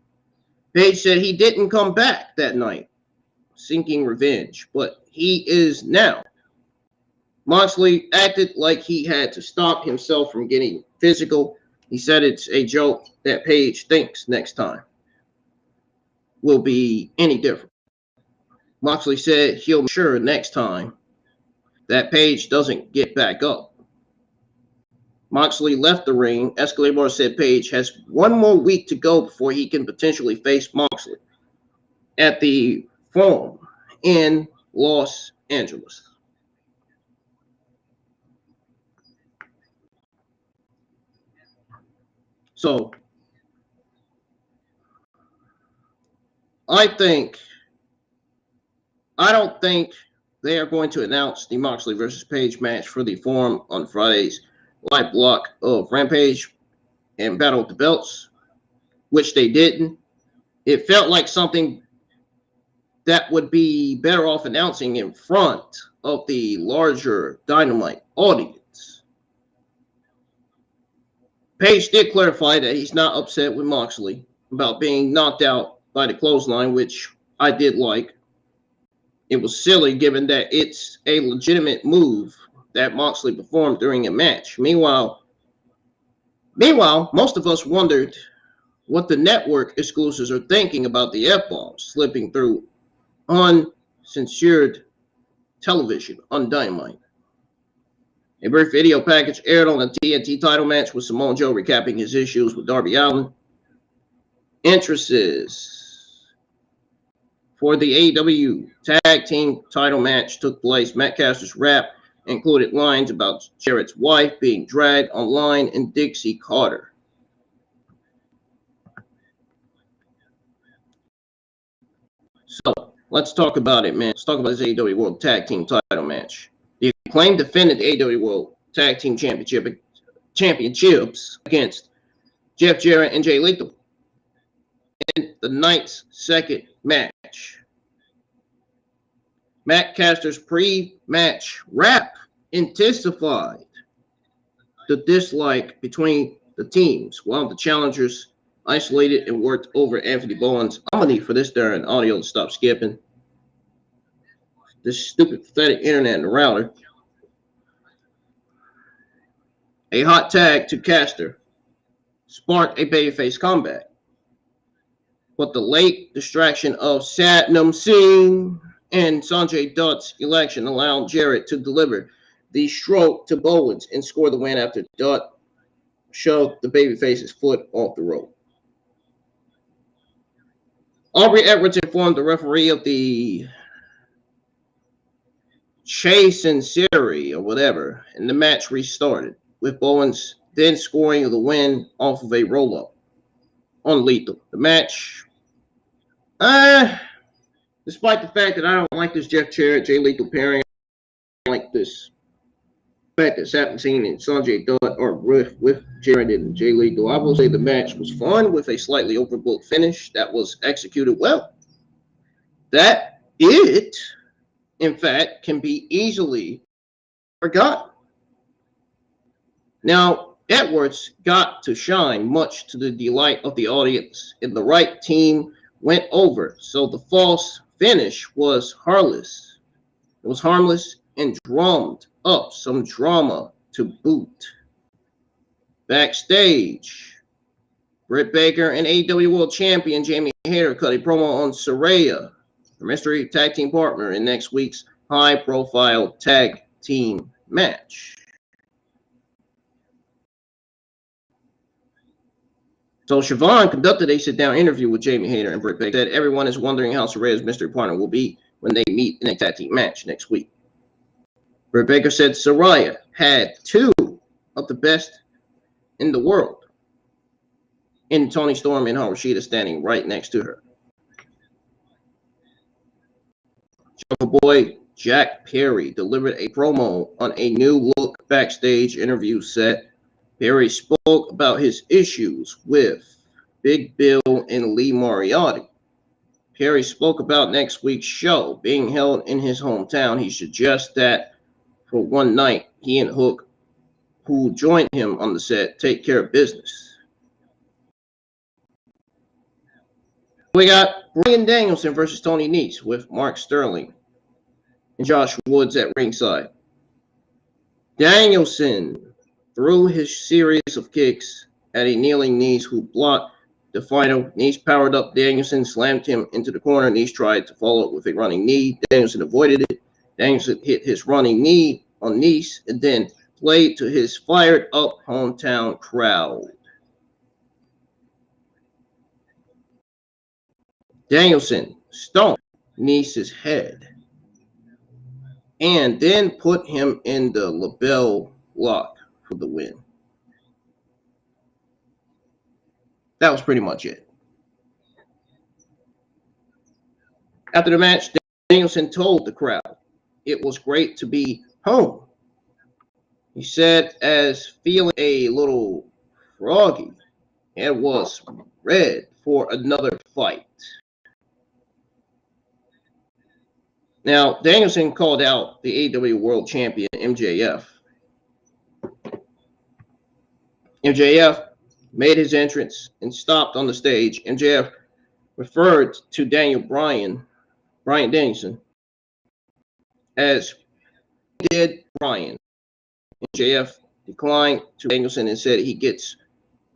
Page said he didn't come back that night. seeking revenge, but he is now. Moxley acted like he had to stop himself from getting physical. He said it's a joke that Paige thinks next time will be any different. Moxley said he'll make sure next time that Paige doesn't get back up. Moxley left the ring. Escalibur said Paige has one more week to go before he can potentially face Moxley at the Forum in Los Angeles. So, I don't think they are going to announce the Moxley versus Page match for the Forum on Friday's live block of Rampage and Battle of the Belts, which they didn't. It felt like something that would be better off announcing in front of the larger Dynamite audience. Page did clarify that he's not upset with Moxley about being knocked out by the clothesline, which I did like. It was silly given that it's a legitimate move that Moxley performed during a match. Meanwhile, most of us wondered what the network exclusives are thinking about the F-bombs slipping through uncensored television on Dynamite. A brief video package aired on the TNT title match with Samoa Joe recapping his issues with Darby Allin. Entrances for the AEW Tag Team title match took place. Matt Caster's rap included lines about Jarrett's wife being dragged online and Dixie Carter. So, let's talk about it, man. Let's talk about this AEW World Tag Team title match. The Acclaimed defended the AEW World Tag Team Championships against Jeff Jarrett and Jay Lethal in the night's second match. Matt Caster's pre-match rap intensified the dislike between the teams, while the challengers isolated and worked over Anthony Bowen's. I'm gonna need for this darn audio to stop skipping. This stupid, pathetic internet and the router. A hot tag to Caster sparked a babyface comeback, but the late distraction of Satnam Singh and Sanjay Dutt's election allowed Jarrett to deliver the stroke to Bowens and score the win after Dutt shoved the babyface's foot off the rope. Aubrey Edwards informed the referee of the chase and Siri or whatever, and the match restarted, with Bowens then scoring the win off of a roll-up on Lethal. The match, despite the fact that I don't like this Jeff Jarrett, Jay Lethal pairing, I like this fact that Satnam Singh and Sanjay Dutt are with Jarrett and Jay Lethal. I will say the match was fun with a slightly overbooked finish that was executed well. That it, in fact, can be easily forgotten. Now, Edwards got to shine, much to the delight of the audience, and the right team went over, so the false finish was harmless. It was harmless and drummed up some drama to boot. Backstage, Britt Baker and AEW World Champion Jamie Hayter cut a promo on Saraya, her mystery tag team partner, in next week's high-profile tag team match. So Siobhan conducted a sit-down interview with Jamie Hayter and Britt Baker. Said everyone is wondering how Saraya's mystery partner will be when they meet in a tag team match next week. Britt Baker said Saraya had two of the best in the world in Toni Storm and Harashida standing right next to her. Jungle Boy Jack Perry delivered a promo on a new look backstage interview set. Perry spoke about his issues with Big Bill and Lee Moriarty. Perry spoke about next week's show being held in his hometown. He suggests that for one night, he and Hook, who joined him on the set, take care of business. We got Bryan Danielson versus Tony Nese with Mark Sterling and Josh Woods at ringside. Danielson threw his series of kicks at a kneeling Nese, who blocked the final. Nese powered up Danielson, slammed him into the corner. Nese tried to follow up with a running knee. Danielson avoided it. Danielson hit his running knee on Nese and then played to his fired up hometown crowd. Danielson stomped Nese's head and then put him in the label lock for the win. That was pretty much it. After the match, Danielson told the crowd it was great to be home. He said, as feeling a little froggy and was ready for another fight. Now, Danielson called out the AEW World Champion, MJF. MJF made his entrance and stopped on the stage. MJF referred to Bryan Danielson, as did Bryan. MJF declined to Danielson and said he gets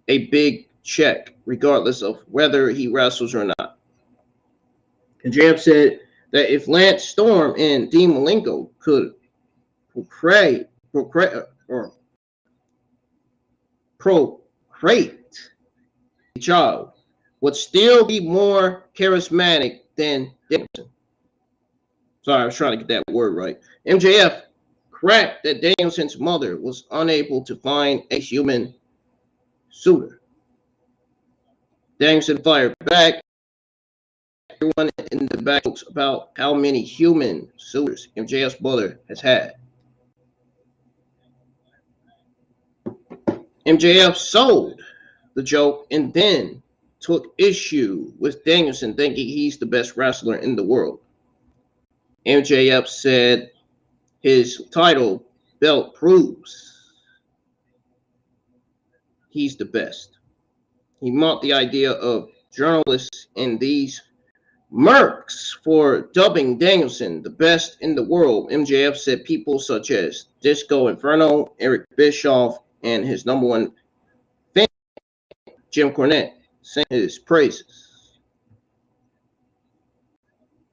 a big check regardless of whether he wrestles or not. MJF said that if Lance Storm and Dean Malenko could procreate a child, would still be more charismatic than Danielson. Sorry, I was trying to get that word right. MJF cracked that Danielson's mother was unable to find a human suitor. Danielson fired back. Everyone in the back talks about how many human suitors MJF's mother has had. MJF sold the joke and then took issue with Danielson, thinking he's the best wrestler in the world. MJF said his title belt proves he's the best. He mocked the idea of journalists and these mercs for dubbing Danielson the best in the world. MJF said people such as Disco Inferno, Eric Bischoff, and his number one fan, Jim Cornette, sang his praises.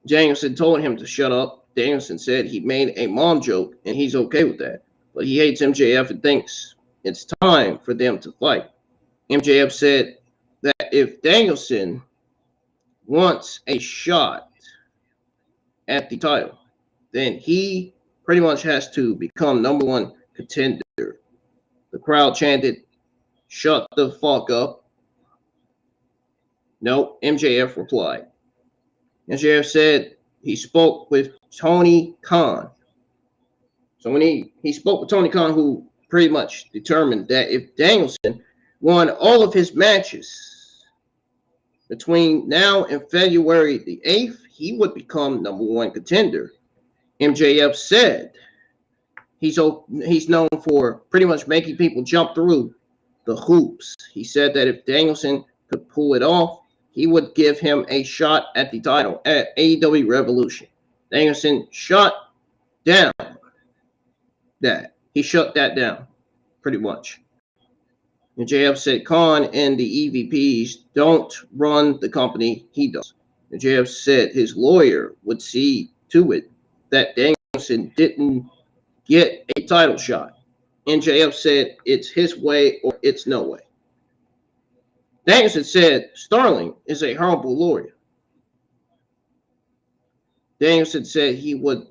Danielson told him to shut up. Danielson said he made a mom joke and he's okay with that, but he hates MJF and thinks it's time for them to fight. MJF said that if Danielson wants a shot at the title, then he pretty much has to become number one contender. The crowd chanted, "Shut the fuck up." No, MJF replied. MJF said he spoke with Tony Khan. So when he spoke with Tony Khan, who pretty much determined that if Danielson won all of his matches between now and February the 8th, he would become number one contender. MJF said he's known for pretty much making people jump through the hoops. He said that if Danielson could pull it off, he would give him a shot at the title at AEW Revolution. Danielson shut down that. He shut that down, pretty much. And JF said Khan and the EVPs don't run the company, he does. And JF said his lawyer would see to it that Danielson didn't get a title shot. And JF said it's his way or it's no way. Danielson said Sterling is a horrible lawyer. Danielson said he would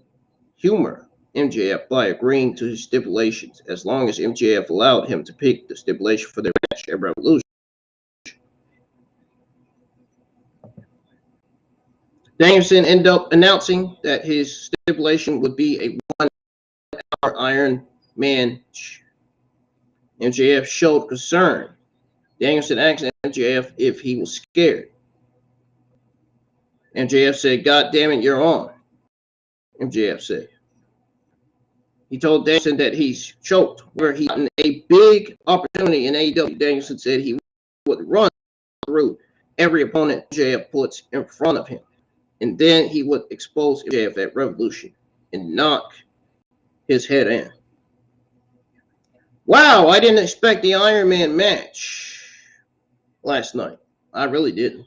humor MJF by agreeing to his stipulations as long as MJF allowed him to pick the stipulation for their match at Revolution. Danielson ended up announcing that his stipulation would be a 1-hour Iron Man match. MJF showed concern. Danielson asked MJF if he was scared. MJF said, "God damn it, you're on." MJF said. He told Danielson that he's choked where he gotten a big opportunity in AEW. Danielson said he would run through every opponent MJF puts in front of him. And then he would expose MJF at Revolution and knock his head in. Wow, I didn't expect the Iron Man match last night. I really didn't.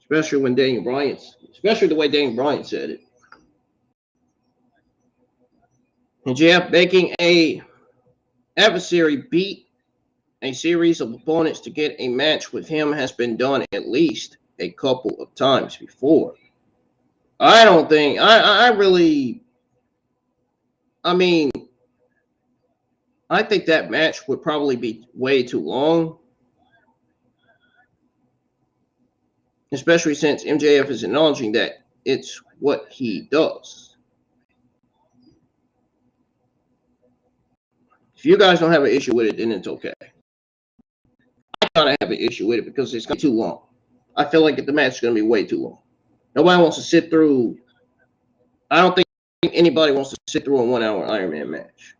Especially the way Daniel Bryan said it. MJF making a adversary beat a series of opponents to get a match with him has been done at least a couple of times before. I don't think I think that match would probably be way too long, especially since MJF is acknowledging that it's what he does. If you guys don't have an issue with it, then it's okay. I kind of have an issue with it because it's going to be too long. I feel like the match is going to be way too long. Nobody wants to sit through. I don't think anybody wants to sit through a 1 hour Iron Man match.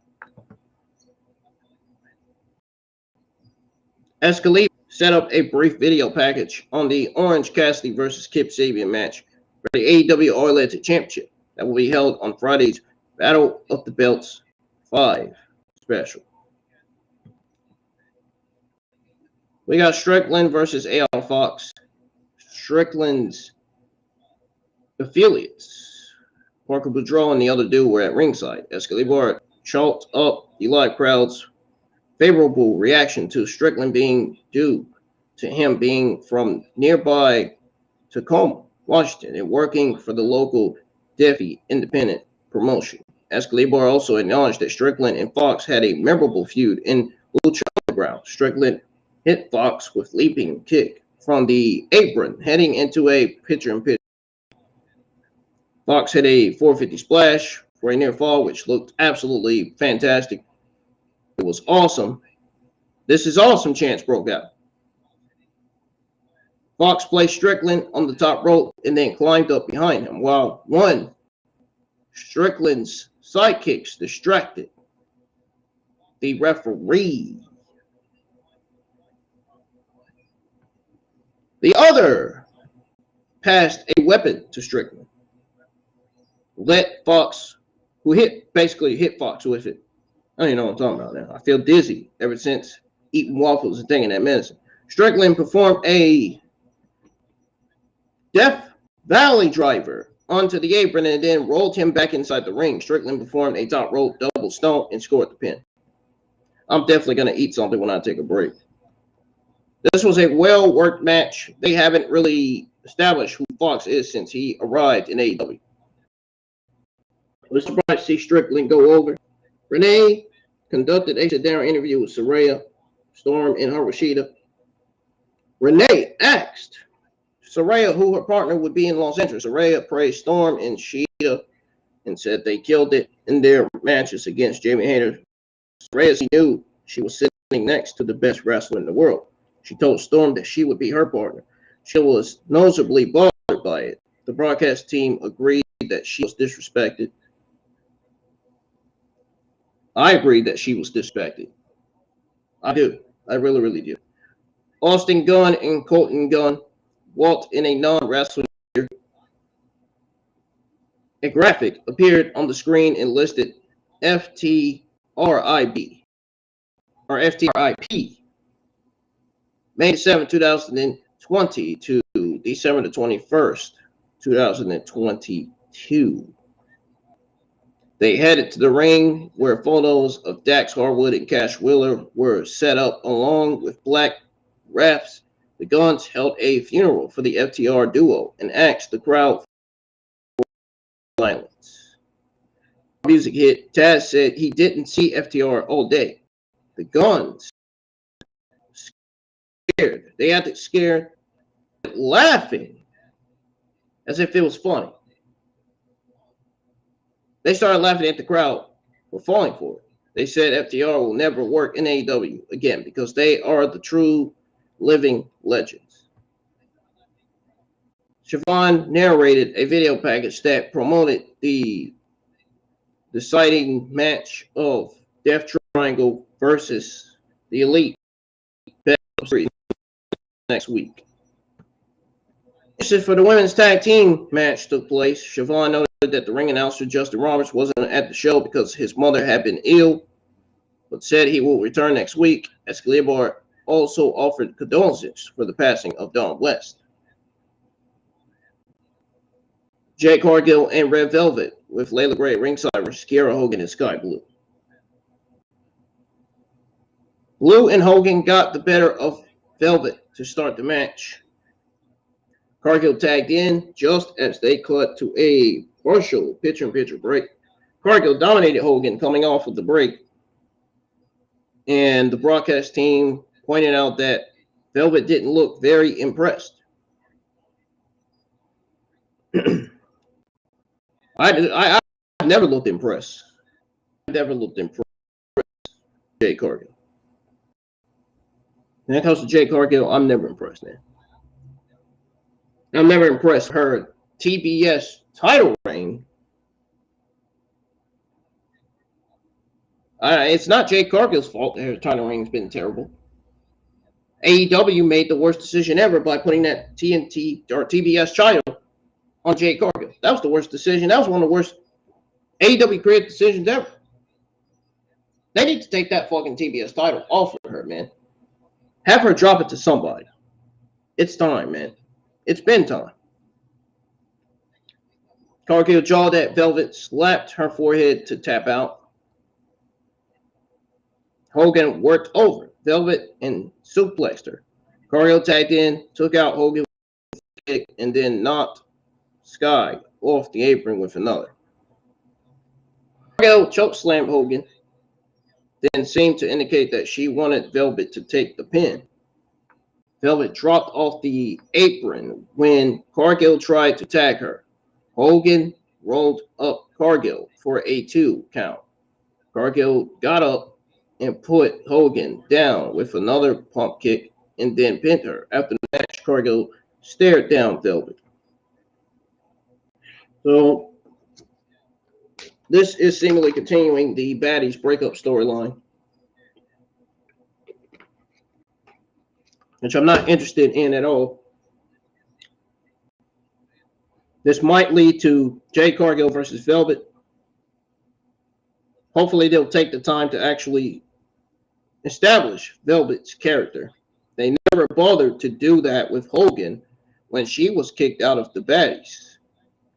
Escalade set up a brief video package on the Orange Cassidy versus Kip Sabian match for the AEW All Atlantic Championship that will be held on Friday's Battle of the Belts 5 special. We got Strickland versus AR Fox. Strickland's affiliates, Parker Boudreaux and the other dude, were at ringside. Excalibur chalked up the live crowd's favorable reaction to Strickland being due to him being from nearby Tacoma, Washington, and working for the local Defi independent promotion. Excalibur also acknowledged that Strickland and Fox had a memorable feud in Lucha Underground. Strickland hit Fox with leaping kick from the apron, heading into a pitcher-in-pitcher. Fox hit a 450 splash for a near fall, which looked absolutely fantastic. It was awesome. This is awesome, chants broke out. Fox placed Strickland on the top rope and then climbed up behind him, while one Strickland's sidekicks distracted the referee. The other passed a weapon to Strickland. Let Fox, who basically hit Fox with it. I don't even know what I'm talking about now. I feel dizzy ever since eating waffles and taking that medicine. Strickland performed a Death Valley driver onto the apron and then rolled him back inside the ring. Strickland performed a top rope double stomp and scored the pin. I'm definitely going to eat something when I take a break. This was a well-worked match. They haven't really established who Fox is since he arrived in AEW. I was surprised to see Strickland go over. Renee conducted a sit-down interview with Saraya, Storm, and Harashida. Renee asked Saraya who her partner would be in Los Angeles. Saraya praised Storm and Shida and said they killed it in their matches against Jamie Hayter. Saraya knew she was sitting next to the best wrestler in the world. She told Storm that she would be her partner. She was noticeably bothered by it. The broadcast team agreed that she was disrespected. I agree that she was disrespected. I do. I really, really do. Austin Gunn and Colton Gunn walked in a non-wrestling gear. A graphic appeared on the screen and listed FTRIB or FTRIP. May 7, 2020 to December the 21st, 2022. They headed to the ring where photos of Dax Harwood and Cash Wheeler were set up along with black refs. The Guns held a funeral for the FTR duo and asked the crowd for silence. Music hit. Taz said he didn't see FTR all day. The Guns scared. They acted scared, laughing as if it was funny. They started laughing at the crowd for falling for it. They said FTR will never work in AEW again because they are the true living legends. Siobhan narrated a video package that promoted the deciding match of Death Triangle versus the Elite. next week. For the women's tag team match took place. Siobhan noted that the ring announcer Justin Roberts wasn't at the show because his mother had been ill, but said he will return next week. Escalibar also offered condolences for the passing of Dawn West. Jade Cargill and Red Velvet with Layla Gray at ringside versus Kiera Hogan and Sky Blue. Blue and Hogan got the better of Velvet to start the match. Cargill tagged in just as they cut to a partial picture-in-picture break. Cargill dominated Hogan coming off of the break, and the broadcast team pointed out that Velvet didn't look very impressed. I never looked impressed. I never looked impressed with Jade Cargill. When it comes to Jade Cargill, I'm never impressed, man. I'm never impressed with her TBS title reign. It's not Jade Cargill's fault that her title reign has been terrible. AEW made the worst decision ever by putting that TNT or TBS title on Jade Cargill. That was the worst decision. That was one of the worst AEW creative decisions ever. They need to take that fucking TBS title off of her, man. Have her drop it to somebody. It's time, man. It's been time. Cargill jawed at Velvet, slapped her forehead to tap out. Hogan worked over Velvet and suplexed her. Cargill tagged in, took out Hogan with a kick, and then knocked Sky off the apron with another. Cargill chokeslammed Hogan, then seemed to indicate that she wanted Velvet to take the pin. Velvet dropped off the apron when Cargill tried to tag her. Hogan rolled up Cargill for a 2 count. Cargill got up and put Hogan down with another pump kick and then pinned her. After the match, Cargill stared down Velvet. So, this is seemingly continuing the Baddies breakup storyline, which I'm not interested in at all. This might lead to Jade Cargill versus Velvet. Hopefully they'll take the time to actually establish Velvet's character. They never bothered to do that with Hogan when she was kicked out of the Baddies.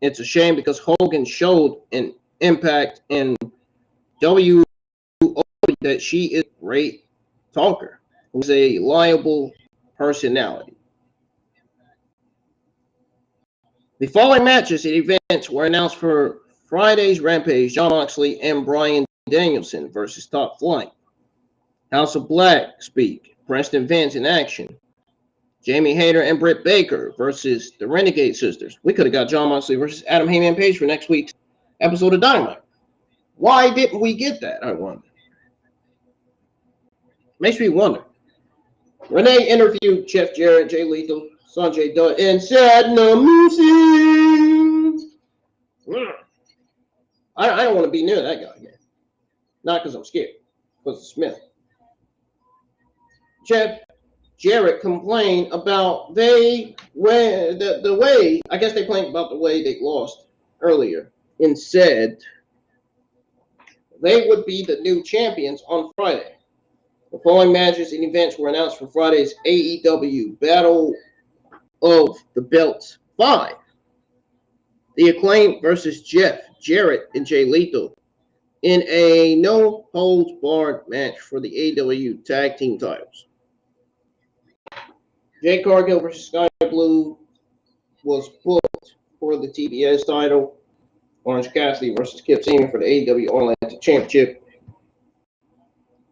It's a shame because Hogan showed an impact in WWE that she is a great talker. Who's a liable personality. The following matches and events were announced for Friday's Rampage. Jon Moxley and Bryan Danielson versus Top Flight. House of Black speak. Preston Vance in action. Jamie Hayter and Britt Baker versus the Renegade Sisters. We could have got Jon Moxley versus Adam Heyman Page for next week's episode of Dynamite. Why didn't we get that, I wonder? Makes me wonder. Renee interviewed Jeff Jarrett, Jay Lethal, Sanjay Dutt, and said no mercy. I don't want to be near that guy again. Not because I'm scared, because of the smell. Jeff Jarrett complained about the way, I guess they complained about the way they lost earlier, and said they would be the new champions on Friday. The following matches and events were announced for Friday's AEW Battle of the Belts 5. The Acclaim versus Jeff Jarrett and Jay Lethal in a no-holds-barred match for the AEW Tag Team titles. Jade Cargill versus Sky Blue was booked for the TBS title. Orange Cassidy versus Kip Sabian for the AEW All-Atlantic Championship.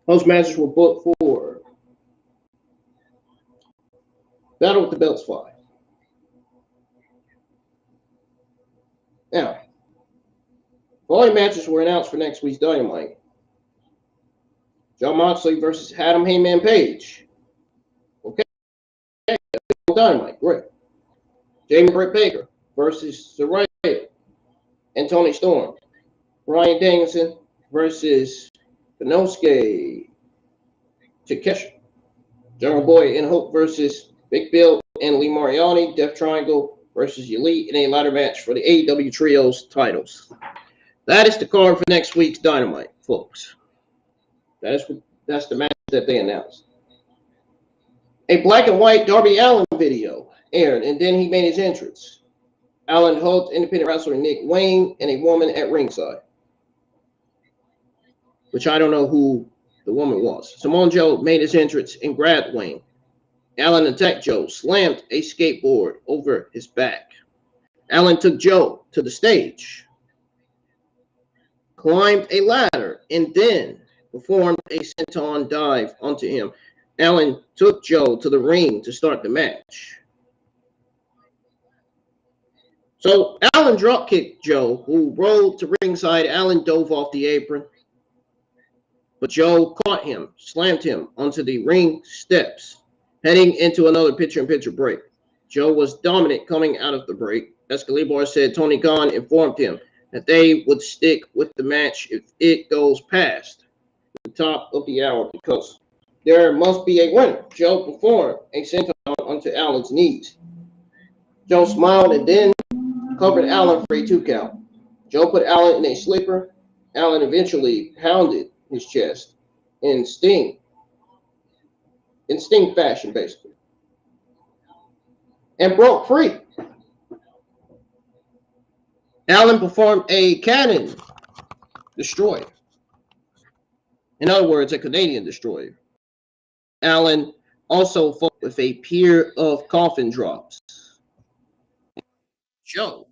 Those matches were booked for Battle with the Belts 5. Now, following matches were announced for next week's Dynamite. Jon Moxley versus Adam Heyman Page. Okay. Dynamite, great. Jamie Britt Baker versus Saraya and Tony Storm. Bryan Danielson versus Inosuke Takeshita. Jungle Boy and Hope versus Big Bill and Lee Moriarty, Death Triangle versus Elite in a ladder match for the AEW Trios titles. That is the card for next week's Dynamite, folks. That's the match that they announced. A black and white Darby Allin video aired, and then he made his entrance. Allin hugged independent wrestler Nick Wayne and a woman at ringside, which I don't know who the woman was. Samoa Joe made his entrance and grabbed Wayne. Allin attacked Joe, slammed a skateboard over his back. Allin took Joe to the stage, climbed a ladder, and then performed a senton dive onto him. Allin took Joe to the ring to start the match. So Allin dropkicked Joe, who rolled to ringside. Allin dove off the apron, but Joe caught him, slammed him onto the ring steps, heading into another picture-in-picture break. Joe was dominant coming out of the break. Excalibur said Tony Khan informed him that they would stick with the match if it goes past the top of the hour because there must be a winner. Joe performed a senton onto Allin's knees. Joe smiled and then covered Allin for a 2 count. Joe put Allin in a sleeper. Allin eventually pounded his chest in Sting fashion, basically, and broke free. Allin performed a Cannon Destroyer. In other words, a Canadian Destroyer. Allin also fought with a pair of coffin drops. Joe,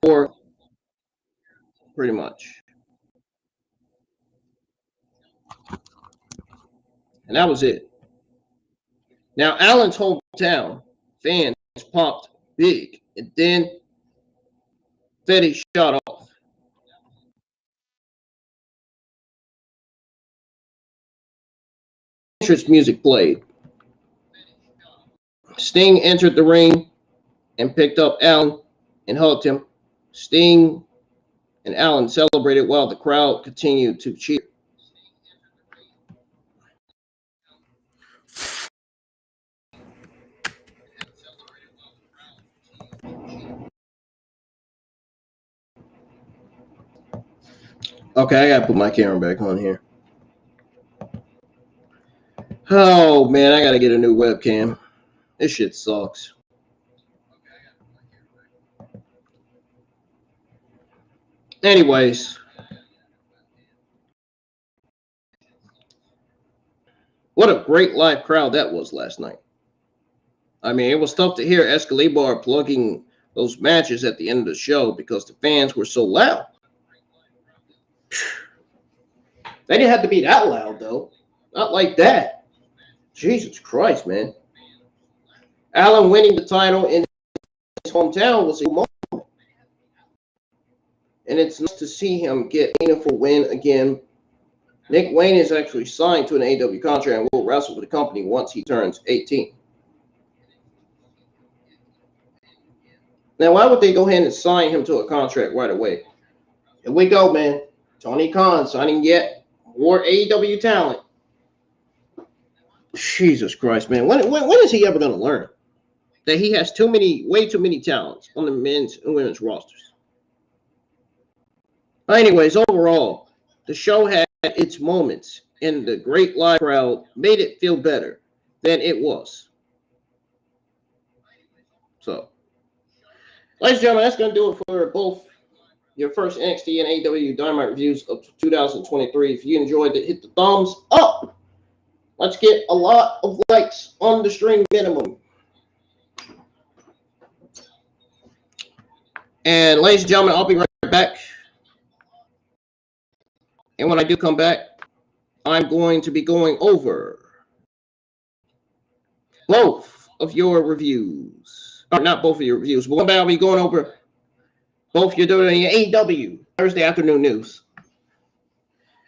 or pretty much. And that was it. Now, Allin's hometown fans popped big, and then Fetty shot off. Entrance music played. Sting entered the ring and picked up Allin and hugged him. Sting and Allin celebrated while the crowd continued to cheer. Okay, I gotta put my camera back on here. Oh man, I gotta get a new webcam. This shit sucks. Anyways, what a great live crowd that was last night. I mean, it was tough to hear Excalibur plugging those matches at the end of the show because the fans were so loud. They didn't have to be that loud, though. Not like that. Jesus Christ, man. Allin winning the title in his hometown was a moment. And it's nice to see him get a meaningful win again. Nick Wayne is actually signed to an AEW contract and will wrestle with the company once he turns 18. Now, why would they go ahead and sign him to a contract right away? Here we go, man. Tony Khan signing yet more AEW talent. Jesus Christ, man. When is he ever going to learn that he has way too many talents on the men's and women's rosters? Anyways, overall, the show had its moments, and the great live crowd made it feel better than it was. So, ladies and gentlemen, that's going to do it for both your first NXT and AEW Dynamite reviews of 2023. If you enjoyed it, hit the thumbs up. Let's get a lot of likes on the stream minimum. And ladies and gentlemen, I'll be right back. And when I do come back, I'm going to be going over both of your reviews. Or not both of your reviews, but I'll be going over both your AEW Thursday afternoon news.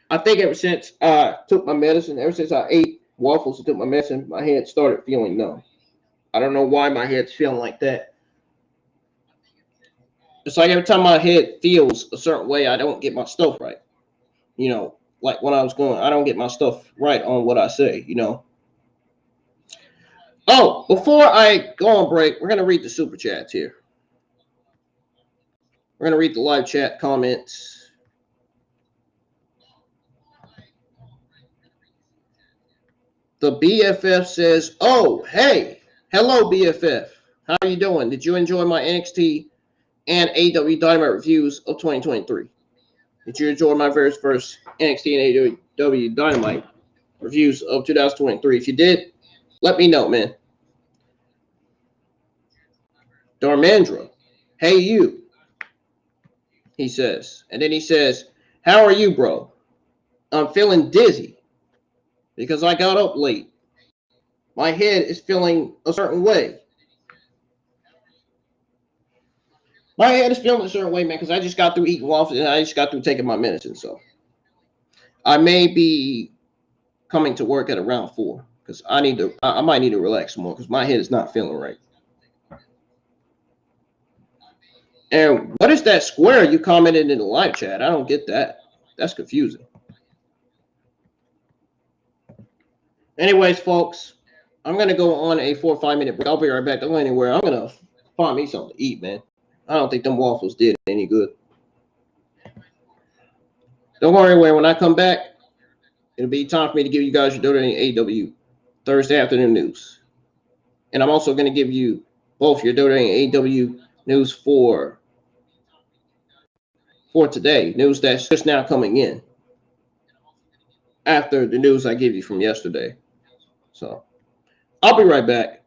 I think ever since I took my medicine, ever since I ate waffles and took my medicine, my head started feeling numb. I don't know why my head's feeling like that. It's like every time my head feels a certain way, I don't get my stuff right. You know, like when I was going, I don't get my stuff right on what I say, you know. Oh, before I go on break, we're going to read the super chats here. We're going to read the live chat comments. The BFF says, oh, hey, hello, BFF. How are you doing? Did you enjoy my NXT and AEW Dynamite reviews of 2023? Did you enjoy my very first NXT and AEW Dynamite reviews of 2023? If you did, let me know, man. Darmandra, hey, you, he says. And then he says, how are you, bro? I'm feeling dizzy because I got up late. My head is feeling a certain way. My head is feeling a certain way, man, because I just got through eating waffles and I just got through taking my medicine. So I may be coming to work at around 4 because I might need to relax more because my head is not feeling right. And what is that square you commented in the live chat? I don't get that. That's confusing. Anyways, folks, I'm going to go on a 4 or 5 minute break. I'll be right back. Don't go anywhere. I'm going to find me something to eat, man. I don't think them waffles did any good. Don't go anywhere. When I come back, it'll be time for me to give you guys your WWE AEW Thursday afternoon news. And I'm also going to give you both your WWE AEW news for today. News that's just now coming in after the news I gave you from yesterday. So I'll be right back.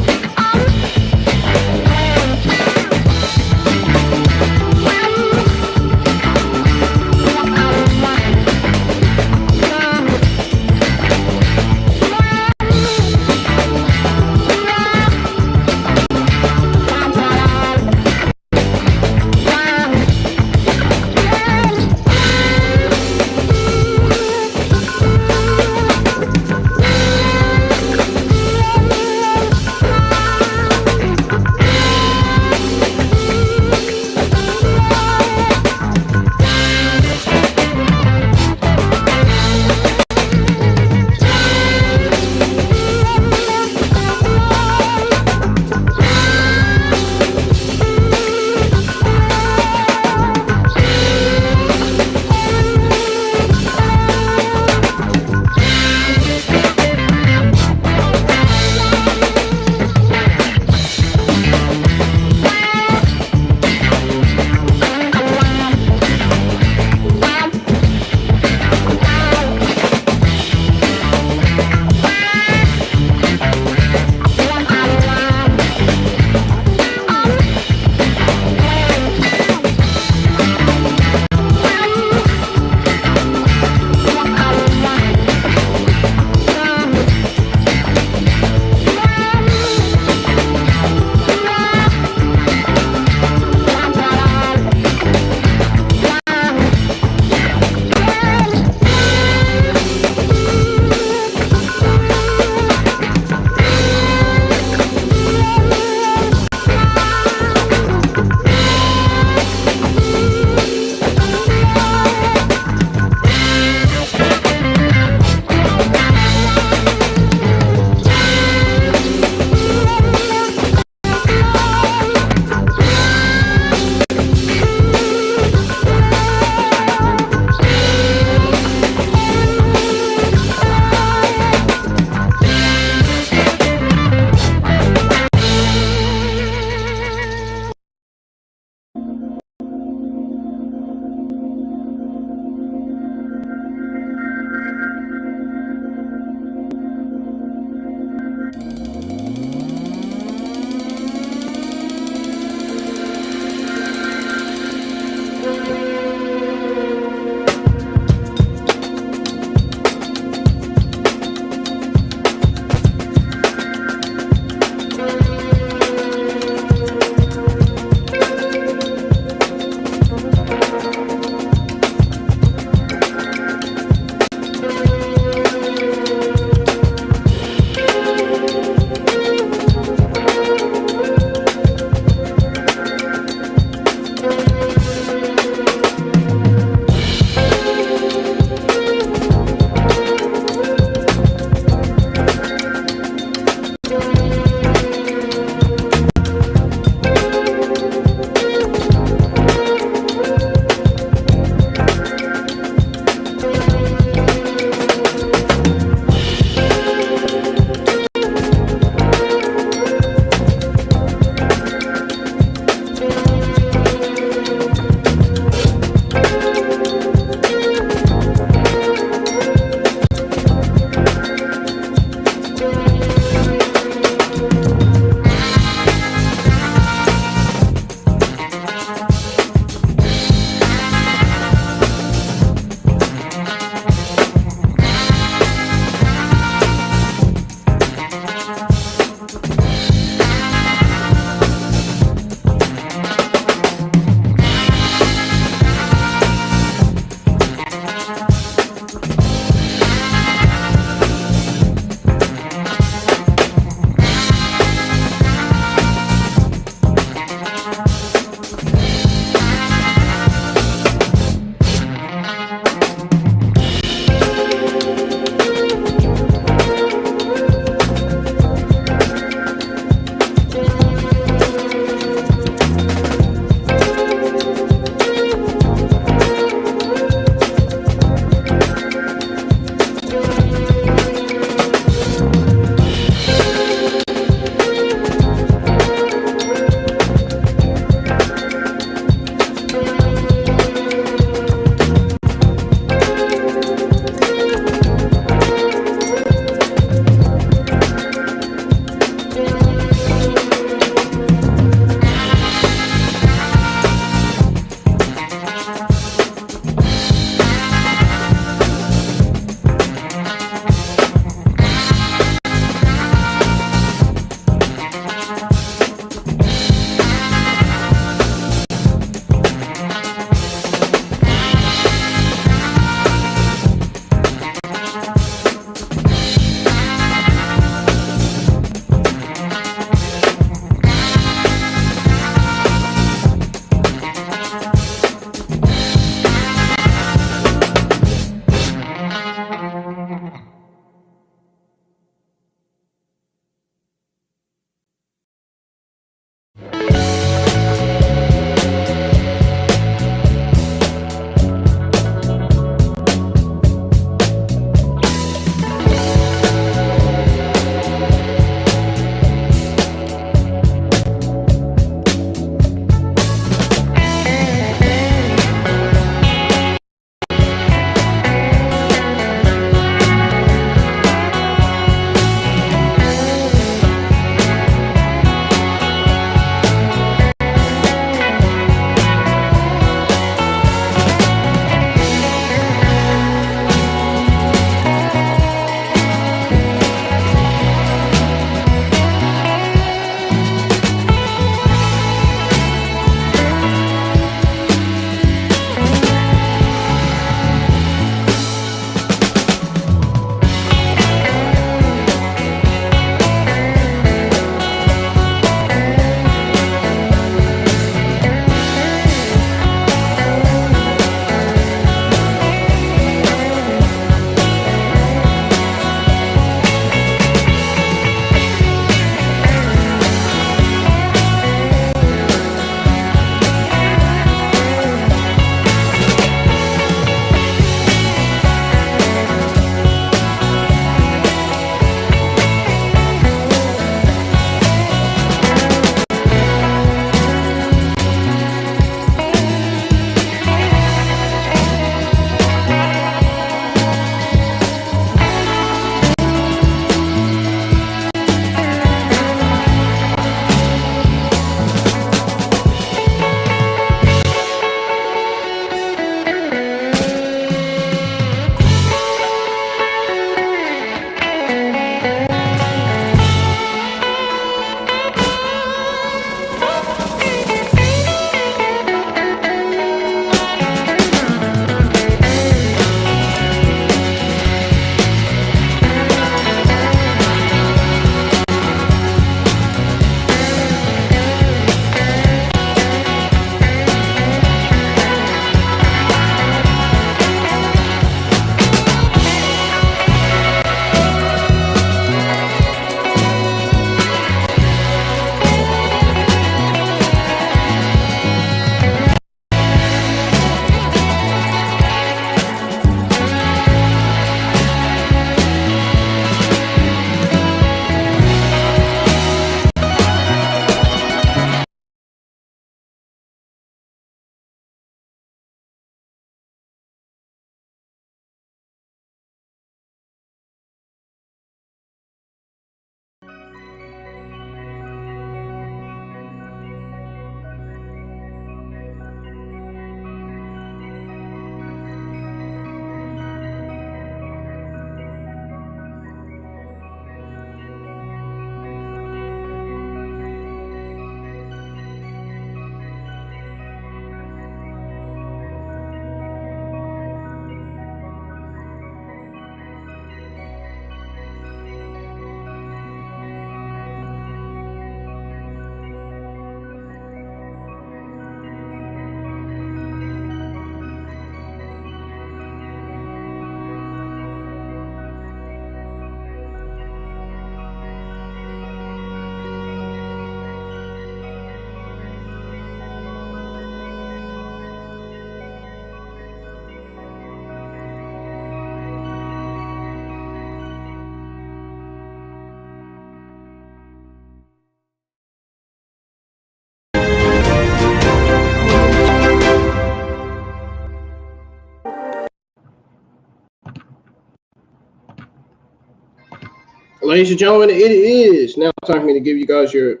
Ladies and gentlemen, it is now time for me to give you guys your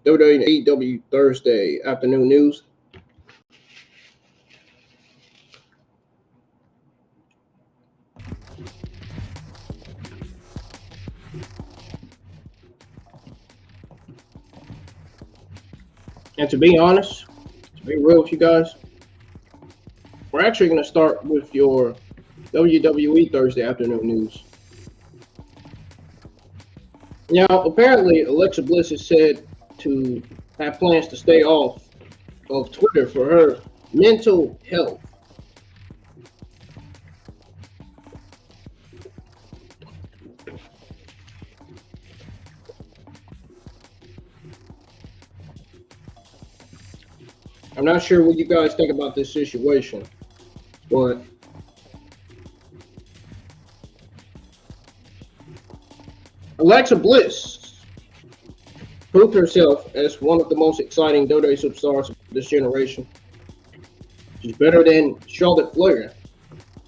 WWE and AEW Thursday afternoon news. And to be honest, to be real with you guys, we're actually going to start with your WWE Thursday afternoon news. Now, apparently, Alexa Bliss is said to have plans to stay off of Twitter for her mental health. I'm not sure what you guys think about this situation, but Alexa Bliss proved herself as one of the most exciting WWE superstars of this generation. She's better than Charlotte Flair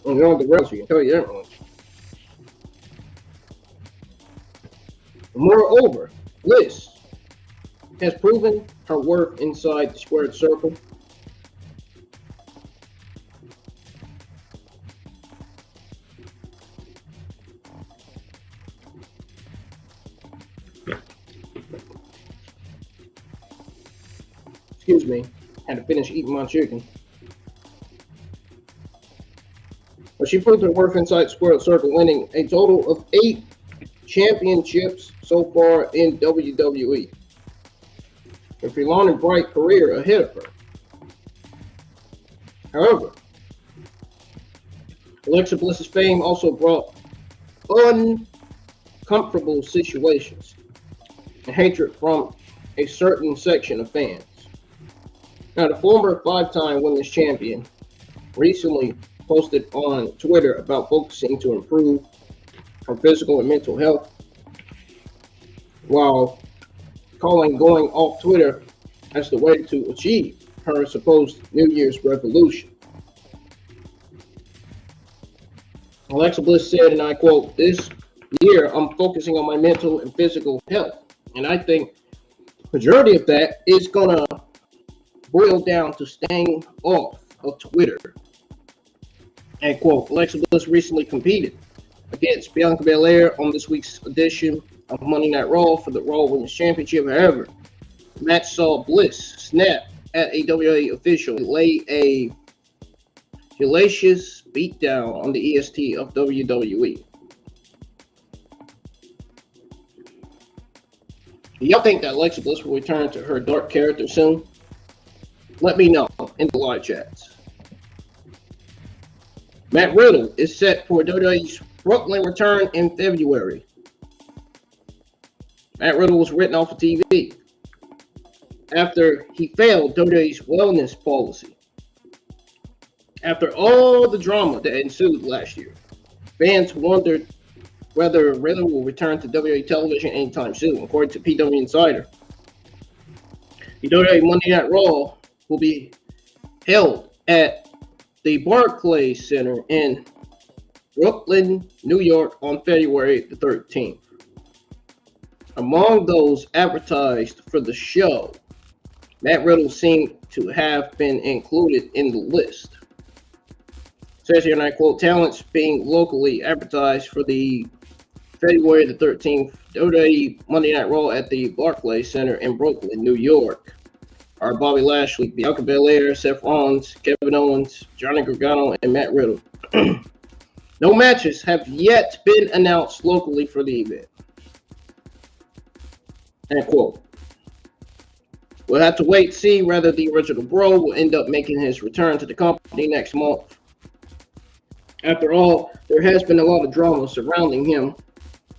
on Ronda Rousey, I can tell you that much. Moreover, Bliss has proven her worth inside the squared circle. Excuse me, had to finish eating my chicken. But she proved her worth inside the squared circle, winning a total of 8 championships so far in WWE. With a long and bright career ahead of her. However, Alexa Bliss's fame also brought uncomfortable situations and hatred from a certain section of fans. Now, the former 5-time women's champion recently posted on Twitter about focusing to improve her physical and mental health, while calling going off Twitter as the way to achieve her supposed New Year's revolution. Alexa Bliss said, and I quote, "This year I'm focusing on my mental and physical health." And I think majority of that is gonna boil down to staying off of Twitter. And quote, Alexa Bliss recently competed against Bianca Belair on this week's edition of Monday Night Raw for the Raw Women's Championship. However, the match saw Bliss snap at a WWE official and lay a hellacious beatdown on the EST of WWE. Do y'all think that Alexa Bliss will return to her dark character soon? Let me know in the live chats. Matt Riddle is set for WWE's Brooklyn return in February. Matt Riddle was written off of TV after he failed WWE's wellness policy. After all the drama that ensued last year, fans wondered whether Riddle will return to WWE television anytime soon. According to PW Insider, the WWE Monday Night Raw will be held at the Barclays Center in Brooklyn, New York on February the 13th. Among those advertised for the show, Matt Riddle seemed to have been included in the list. It says here, and I quote, talents being locally advertised for the February the 13th WWE Monday Night Raw at the Barclays Center in Brooklyn, New York are Bobby Lashley, Bianca Belair, Seth Rollins, Kevin Owens, Johnny Gargano, and Matt Riddle. No matches have yet been announced locally for the event. End quote. We'll have to wait and see whether the original Bro will end up making his return to the company next month. After all, there has been a lot of drama surrounding him,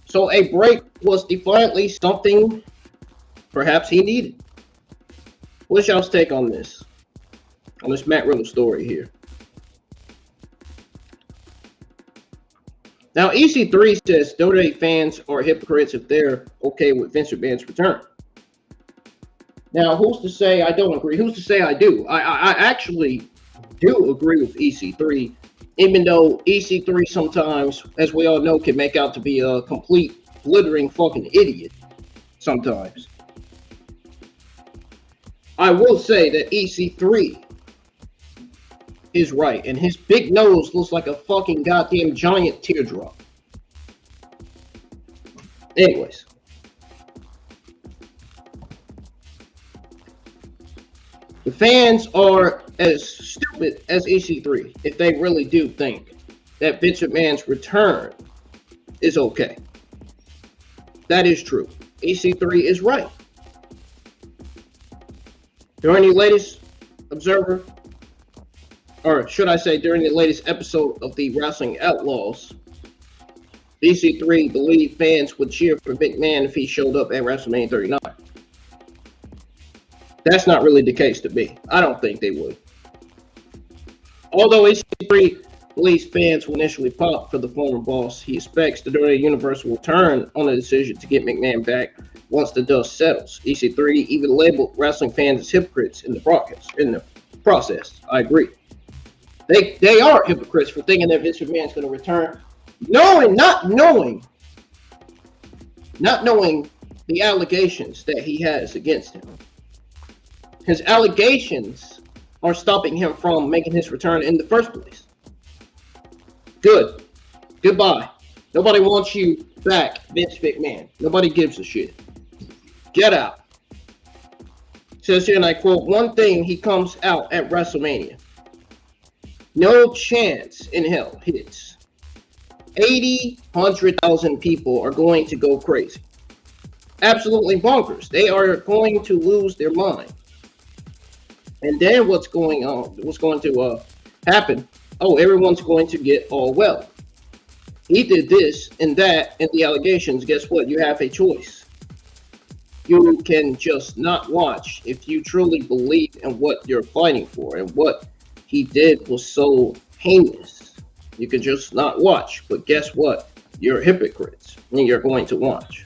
so a break was definitely something perhaps he needed. What's y'all's take on this Matt Riddle story here? Now, EC3 says WWE fans are hypocrites if they're okay with Vince McMahon's return. Now, who's to say I don't agree? Who's to say I do? I actually do agree with EC3, even though EC3 sometimes, as we all know, can make out to be a complete blithering fucking idiot sometimes. I will say that EC3 is right, and his big nose looks like a fucking goddamn giant teardrop. Anyways. The fans are as stupid as EC3 if they really do think that Vince McMahon's return is okay. That is true. EC3 is right. During the latest Observer, or should I say during the latest episode of the Wrestling Outlaws, EC3 believed fans would cheer for McMahon if he showed up at WrestleMania 39. That's not really the case to me. I don't think they would. Although EC3 believes fans will initially pop for the former boss, he expects the WWE Universe will turn on the decision to get McMahon back once the dust settles. EC3 even labeled wrestling fans as hypocrites in the process. I agree. They are hypocrites for thinking that Vince McMahon's going to return, not knowing the allegations that he has against him. His allegations are stopping him from making his return in the first place. Good. Goodbye. Nobody wants you back, Vince McMahon. Nobody gives a shit. Get out. Says here, and I quote, one thing he comes out at WrestleMania. No chance in hell hits. 100,000 people are going to go crazy. Absolutely bonkers. They are going to lose their mind. And then what's going to happen? Oh, everyone's going to get all well. He did this and that and the allegations. Guess what? You have a choice. You can just not watch if you truly believe in what you're fighting for, and what he did was so heinous. You can just not watch. But guess what? You're hypocrites and you're going to watch.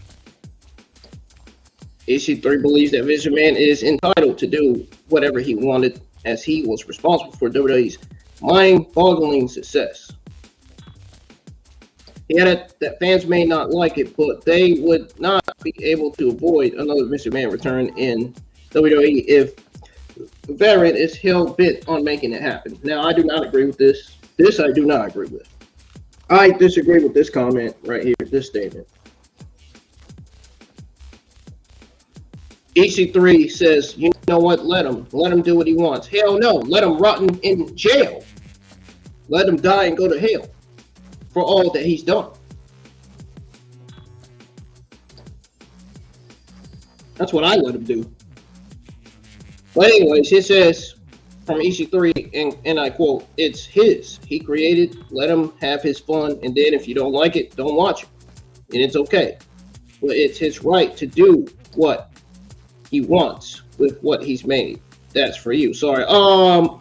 EC3 believes that Vince McMahon is entitled to do whatever he wanted, as he was responsible for WWE's mind-boggling success. He added that fans may not like it, but they would not be able to avoid another Vince McMahon return in WWE if the veteran is hell-bent on making it happen. Now, I do not agree with this. This I do not agree with. I disagree with this comment right here, this statement. EC3 says, you know what, let him do what he wants. Hell no, let him rot in jail. Let him die and go to hell for all that he's done. That's what I let him do. But anyways, it says from EC3, and I quote, it's his. He created, let him have his fun, and then if you don't like it, don't watch it. And it's okay. But it's his right to do what he wants with what he's made. That's for you. Sorry. I'm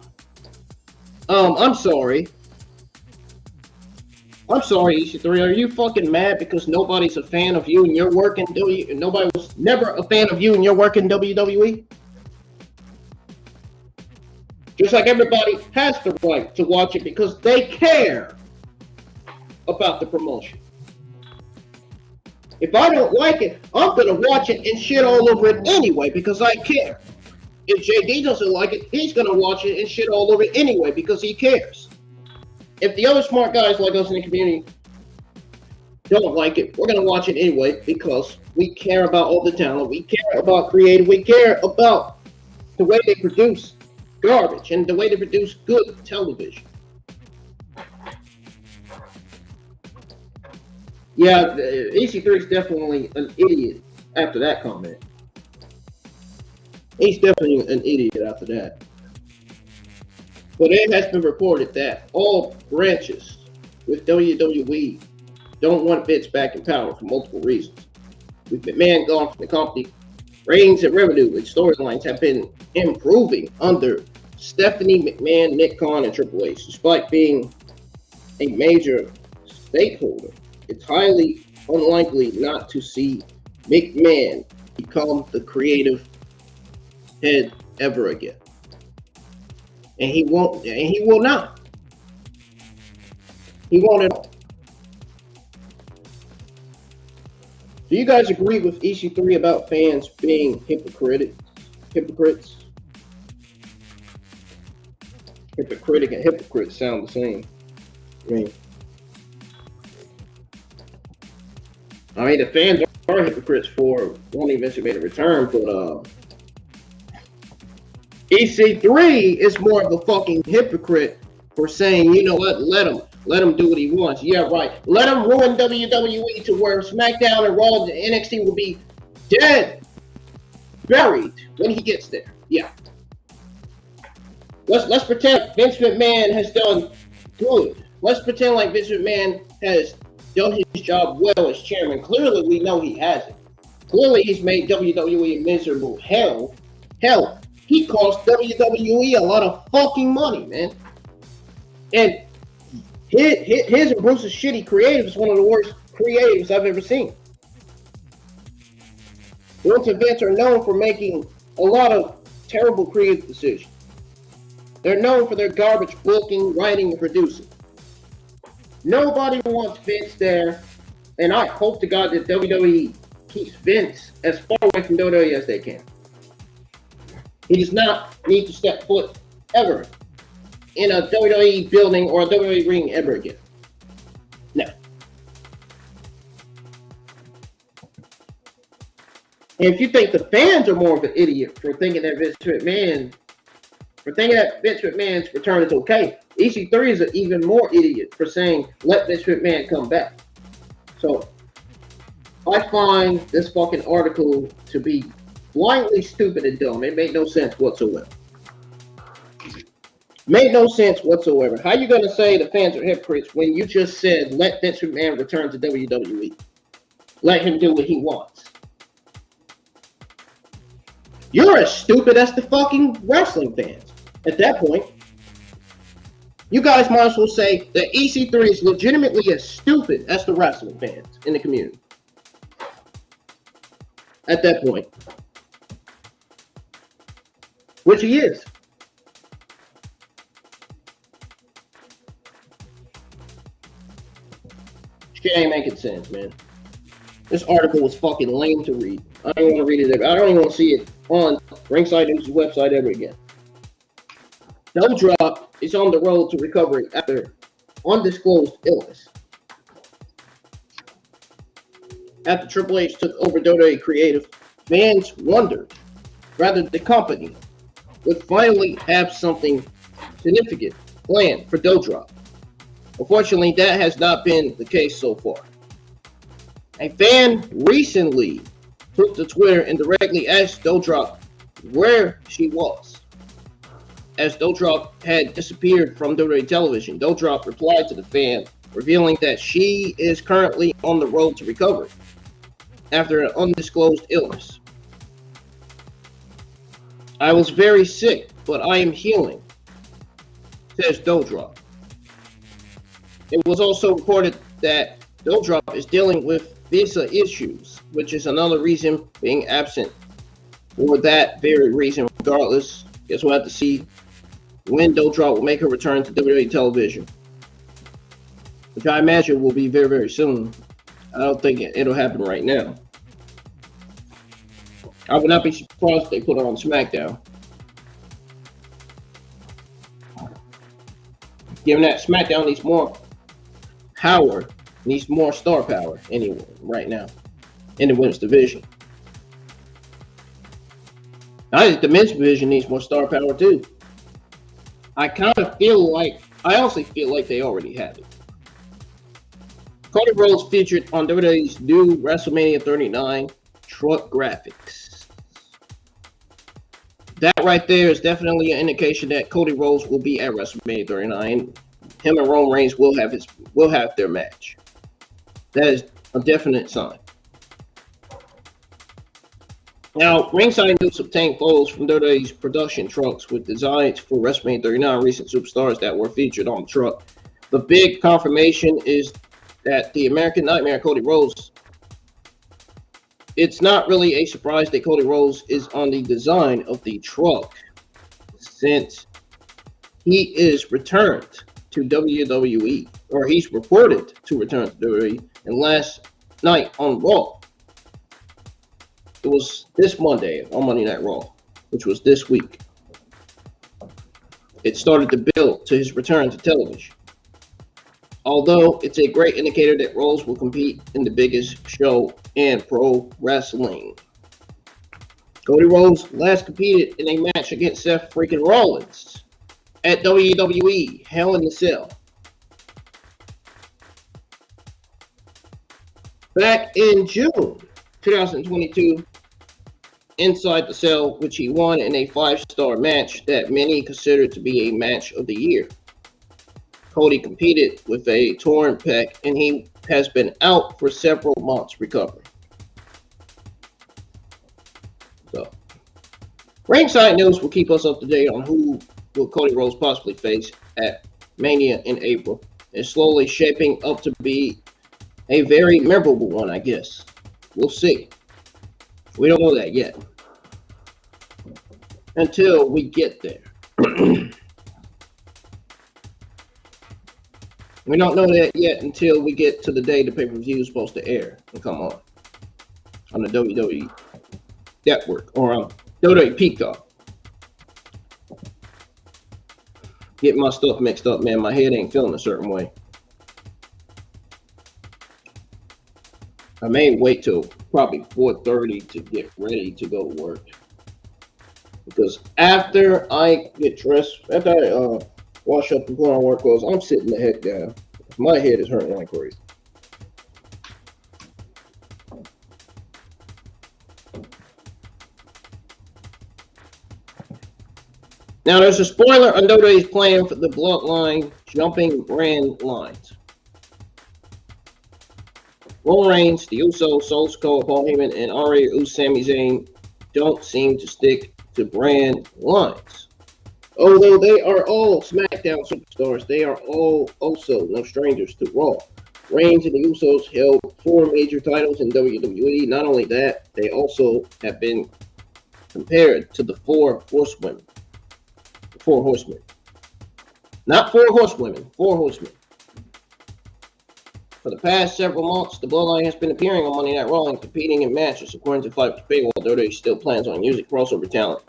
sorry. I'm sorry, EC3. Are you fucking mad because nobody's a fan of you and you're working nobody was never a fan of you and you're working WWE? Just like everybody has the right to watch it because they care about the promotion. If I don't like it, I'm going to watch it and shit all over it anyway because I care. If JD doesn't like it, he's going to watch it and shit all over it anyway because he cares. If the other smart guys like us in the community don't like it, we're going to watch it anyway because we care about all the talent. We care about creative. We care about the way they produce garbage and the way they produce good television. Yeah, EC3 is definitely an idiot after that comment. He's definitely an idiot after that. But it has been reported that all branches with WWE don't want Vince back in power for multiple reasons. With McMahon gone from the company, ratings and revenue and storylines have been improving under Stephanie McMahon, Nick Khan, and Triple H. Despite being a major stakeholder, it's highly unlikely not to see McMahon become the creative head ever again. And he won't, and he will not. He won't at all. Do you guys agree with EC3 about fans being hypocrites? Hypocritic and hypocrite sound the same. I mean, the fans are hypocrites for wanting Vince McMahon to return, but EC3 is more of a fucking hypocrite for saying, you know what, let him do what he wants. Yeah, right. Let him ruin WWE to where SmackDown and Raw and NXT will be dead, buried when he gets there. Yeah. Let's pretend Vince McMahon has done good. Let's pretend like Vince McMahon has done his job well as chairman. Clearly, we know he hasn't. Clearly, he's made WWE a miserable hell. Hell, he cost WWE a lot of fucking money, man. And his and Bruce's shitty creative is one of the worst creatives I've ever seen. Vince and Vince are known for making a lot of terrible creative decisions. They're known for their garbage booking, writing, and producing. Nobody wants Vince there, and I hope to God that WWE keeps Vince as far away from WWE as they can. He does not need to step foot ever in a WWE building or a WWE ring ever again. No. And if you think the fans are more of an idiot for thinking that Vince McMahon's return is okay, EC3 is an even more idiot for saying, let Vince McMahon come back. So, I find this fucking article to be blindly stupid and dumb. It made no sense whatsoever. Made no sense whatsoever. How you gonna say the fans are hypocrites when you just said, let Vince McMahon return to WWE? Let him do what he wants. You're as stupid as the fucking wrestling fans. At that point, you guys might as well say that EC3 is legitimately as stupid as the wrestling fans in the community. At that point. Which he is. Shit ain't making sense, man. This article was fucking lame to read. I don't want to read it. I don't even want to see it on Ringside News' website ever again. Doudrop is on the road to recovery after undisclosed illness. After Triple H took over WWE Creative, fans wondered whether the company would finally have something significant planned for Doudrop. Unfortunately, that has not been the case so far. A fan recently took to Twitter and directly asked Doudrop where she was, as Doudrop had disappeared from WWE television. Doudrop replied to the fan, revealing that she is currently on the road to recovery after an undisclosed illness. I was very sick, but I am healing, says Doudrop. It was also reported that Doudrop is dealing with visa issues, which is another reason being absent for that very reason. Regardless, guess we'll have to see when Doudrop will make her return to WWE television, which I imagine will be very, very soon. I don't think it'll happen right now. I would not be surprised if they put her on SmackDown, given that SmackDown needs more power, needs more star power anyway right now in the women's division. I think the men's division needs more star power too. I honestly feel like they already have it. Cody Rhodes featured on WWE's new WrestleMania 39 truck graphics. That right there is definitely an indication that Cody Rhodes will be at WrestleMania 39. Him and Roman Reigns will have their match. That is a definite sign. Now, Ringside News obtained photos from WWE's production trucks with designs for WrestleMania 39 recent superstars that were featured on the truck. The big confirmation is that the American Nightmare Cody Rhodes, it's not really a surprise that Cody Rhodes is on the design of the truck, since he is returned to WWE, or he's reported to return to WWE, and last night on Raw, It was this Monday on Monday Night Raw, which was this week. It started to build to his return to television. Although it's a great indicator that Rhodes will compete in the biggest show in pro wrestling. Cody Rhodes last competed in a match against Seth freaking Rollins at WWE Hell in a Cell. Back in June 2022, inside the cell, which he won in a 5-star match that many considered to be a match of the year. Cody competed with a torn pec, and he has been out for several months recovering. So, Ringside News will keep us up to date on who will Cody Rhodes possibly face at Mania in April. It's slowly shaping up to be a very memorable one, I guess. We'll see. We don't know that yet. Until we get there. We don't know that yet until we get to the day the pay-per-view is supposed to air and come on the WWE Network or on WWE Peacock. Get my stuff mixed up, man. My head ain't feeling a certain way. I may wait till probably 4:30 to get ready to go to work. Because after I get dressed, after I wash up and put on work clothes, I'm sitting the heck down. My head is hurting like crazy. Now, there's a spoiler on WWE's plan for the Bloodline jumping brand lines. Roman Reigns, the Usos, Soul Skull, Paul Heyman, and R.A. Sami Zayn don't seem to stick to brand lines. Although they are all SmackDown superstars, they are all also no strangers to Raw. Reigns and the Usos held 4 major titles in WWE. Not only that, they also have been compared to the 4 horsewomen. 4 horsemen. Not 4 horsewomen, 4 horsemen. For the past several months, the Bloodline has been appearing on Monday Night Raw and competing in matches. According to Fight to Paywall, WWE still plans on using crossover talent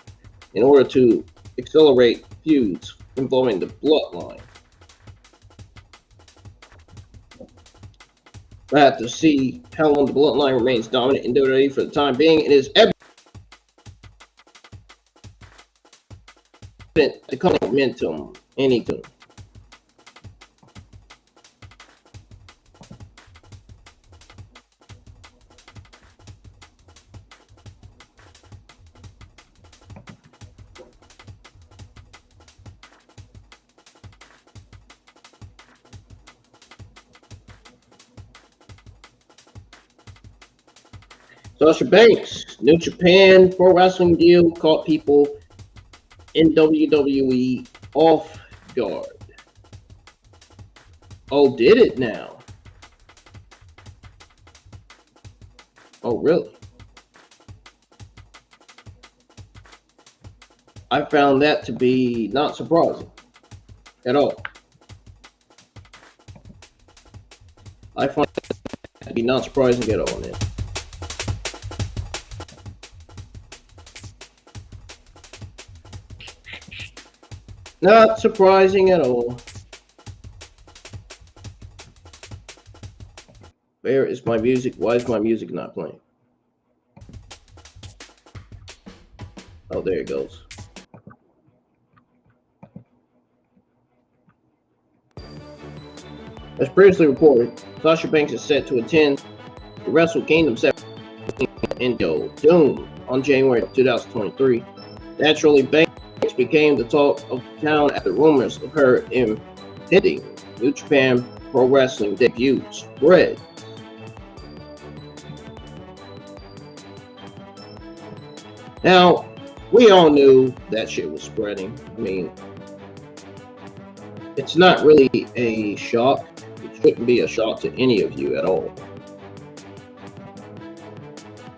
in order to accelerate feuds involving the Bloodline. I have to see how long the Bloodline remains dominant in WWE for the time being. It is evident to come momentum anything. Sasha Banks, New Japan Pro Wrestling deal caught people in WWE off guard. Oh, did it now? Oh, really? I found that to be not surprising at all. I find that to be not surprising at all, man. Not surprising at all. Where is my music? Why is my music not playing? Oh, there it goes. As previously reported, Sasha Banks is set to attend the Wrestle Kingdom 17 in Dome on January 2023. Naturally, Banks became the talk of the town after rumors of her impending New Japan Pro Wrestling debut spread. Now, we all knew that shit was spreading. I mean, it's not really a shock. It shouldn't be a shock to any of you at all.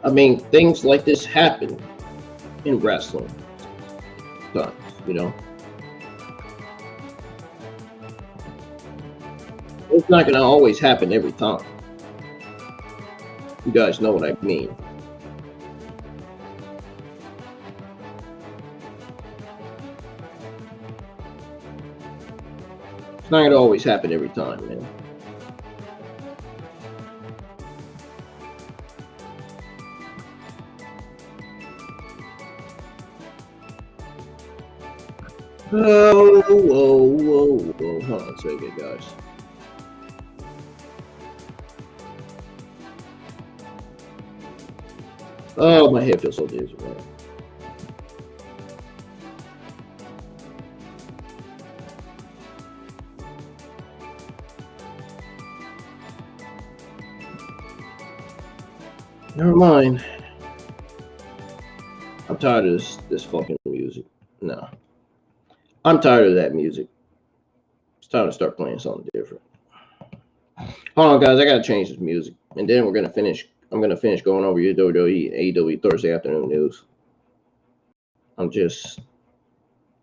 I mean, things like this happen in wrestling. You know, it's not going to always happen every time. You guys know what I mean. It's not gonna always happen every time, man. Whoa. Hold on a second, guys. Oh, my head feels so dizzy, man. Never mind. I'm tired of this fucking music. No. I'm tired of that music. It's time to start playing something different. Hold on, guys. I gotta change this music, and then we're gonna finish. I'm gonna finish going over your WWE AEW Thursday afternoon news. I'm just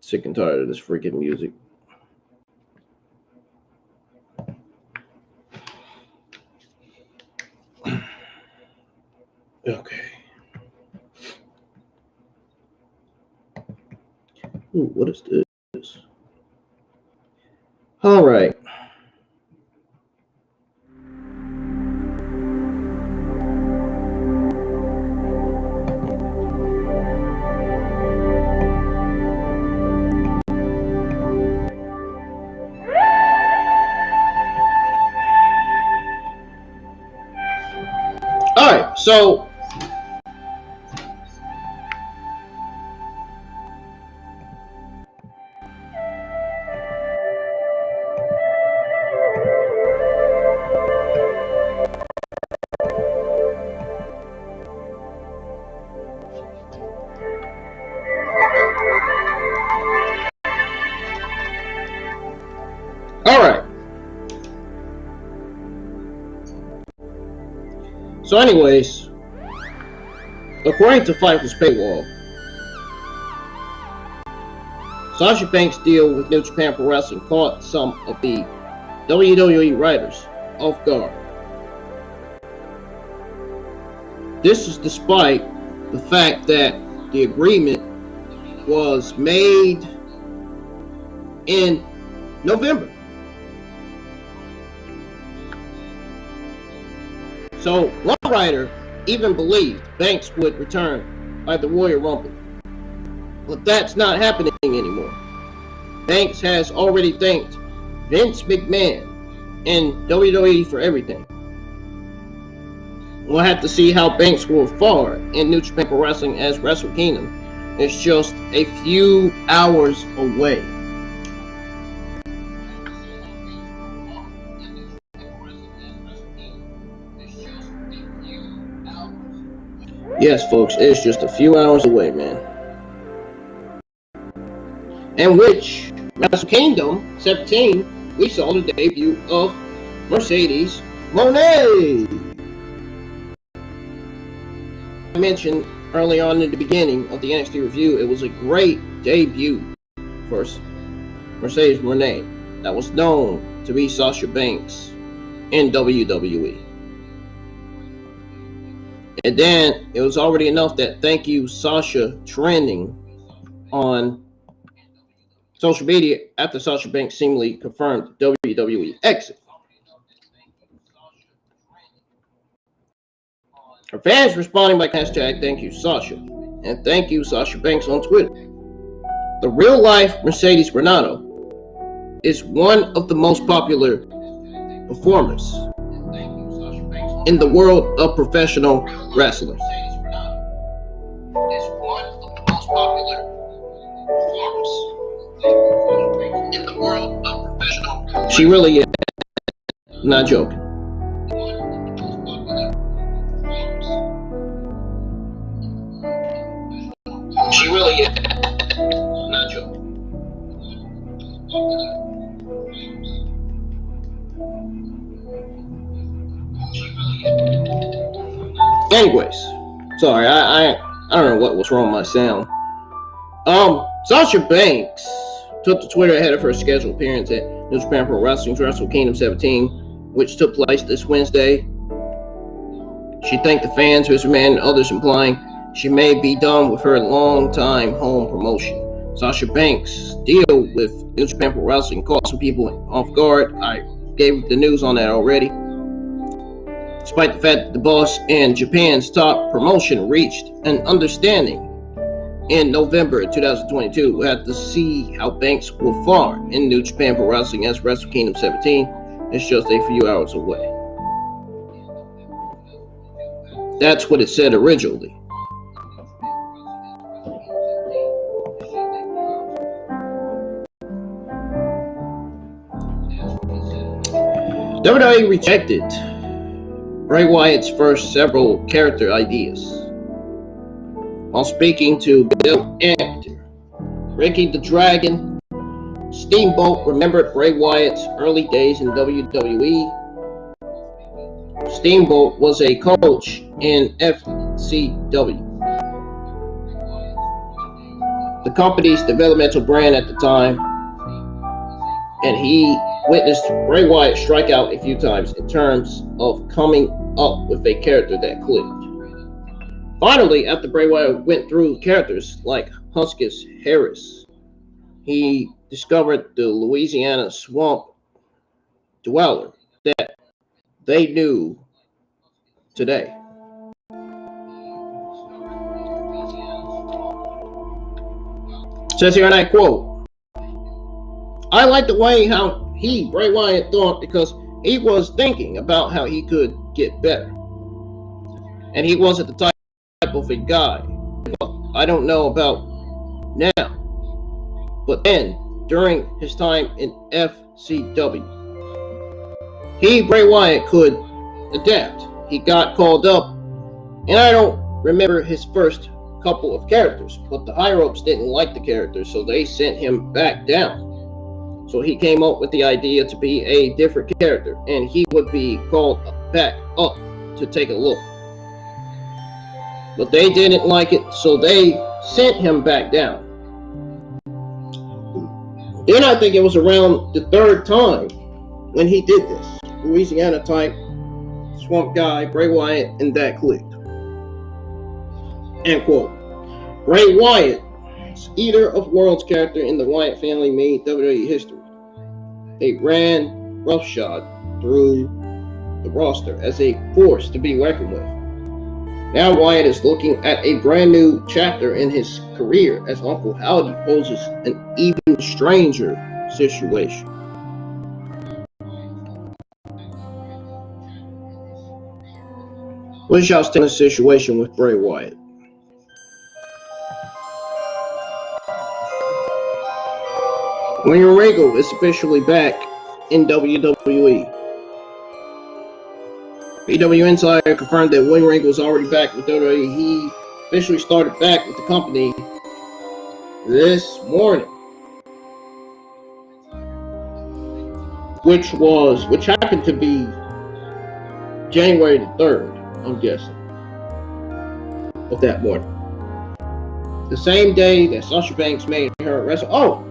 sick and tired of this freaking music. Okay. Ooh, what is this? All right. All right, so So anyways, according to Fightful's paywall, Sasha Banks' deal with New Japan Pro Wrestling caught some of the WWE writers off guard. This is despite the fact that the agreement was made in November. So one writer even believed Banks would return by the Royal Rumble. But that's not happening anymore. Banks has already thanked Vince McMahon and WWE for everything. We'll have to see how Banks will fare in New Japan Pro Wrestling as Wrestle Kingdom is just a few hours away. Yes, folks, it's just a few hours away, man. In which Wrestle Kingdom 17, we saw the debut of Mercedes Moné. I mentioned early on in the beginning of the NXT review, it was a great debut for Mercedes Moné that was known to be Sasha Banks in WWE. And then it was already enough that thank you Sasha trending on social media after Sasha Banks seemingly confirmed WWE exit. Her fans responding by hashtag thank you Sasha and thank you Sasha Banks on Twitter. The real life Mercedes Renato is one of the most popular performers in the world of professional wrestling. She really is. I'm not joking. She really is. I'm not joking. Anyways, sorry, I don't know what was wrong with my sound. Sasha Banks took to Twitter ahead of her scheduled appearance at New Japan Pro Wrestling's Wrestle Kingdom 17, which took place this Wednesday. She thanked the fans, Mr. Man, and others, implying she may be done with her long-time home promotion. Sasha Banks' deal with New Japan Pro Wrestling caught some people off guard. I gave the news on that already. Despite the fact that the boss and Japan's top promotion reached an understanding in November 2022, we'll have to see how Banks will fare in New Japan Pro Wrestling as Wrestle Kingdom 17 is just a few hours away. That's what it said originally. WWE rejected Bray Wyatt's first several character ideas. While speaking to Bill Apter, Ricky the Dragon Steamboat remembered Bray Wyatt's early days in WWE. Steamboat was a coach in FCW, the company's developmental brand at the time, and he witnessed Bray Wyatt strike out a few times in terms of coming up with a character that clicked. Finally, after Bray Wyatt went through characters like Huskus Harris, he discovered the Louisiana Swamp Dweller that they knew today. It says here, and I quote, "I like the way how Bray Wyatt, thought because he was thinking about how he could get better. And he wasn't the type of a guy I don't know about now. But then, during his time in FCW, Bray Wyatt, could adapt. He got called up, and I don't remember his first couple of characters, but the higher-ups didn't like the characters, so they sent him back down. So he came up with the idea to be a different character, and he would be called back up to take a look. But they didn't like it, so they sent him back down. Then I think it was around the third time when he did this. Louisiana type, swamp guy, Bray Wyatt, and that clicked." End quote. Bray Wyatt, eater of worlds character in the Wyatt family, made WWE history. They ran roughshod through the roster as a force to be reckoned with. Now Wyatt is looking at a brand new chapter in his career as Uncle Howdy poses an even stranger situation. What is y'all's take on the situation with Bray Wyatt? William Regal is officially back in WWE. PW Insider confirmed that William Regal was already back with WWE. He officially started back with the company this morning, which happened to be January the 3rd, I'm guessing, of that morning. The same day that Sasha Banks made her wrestle. Oh!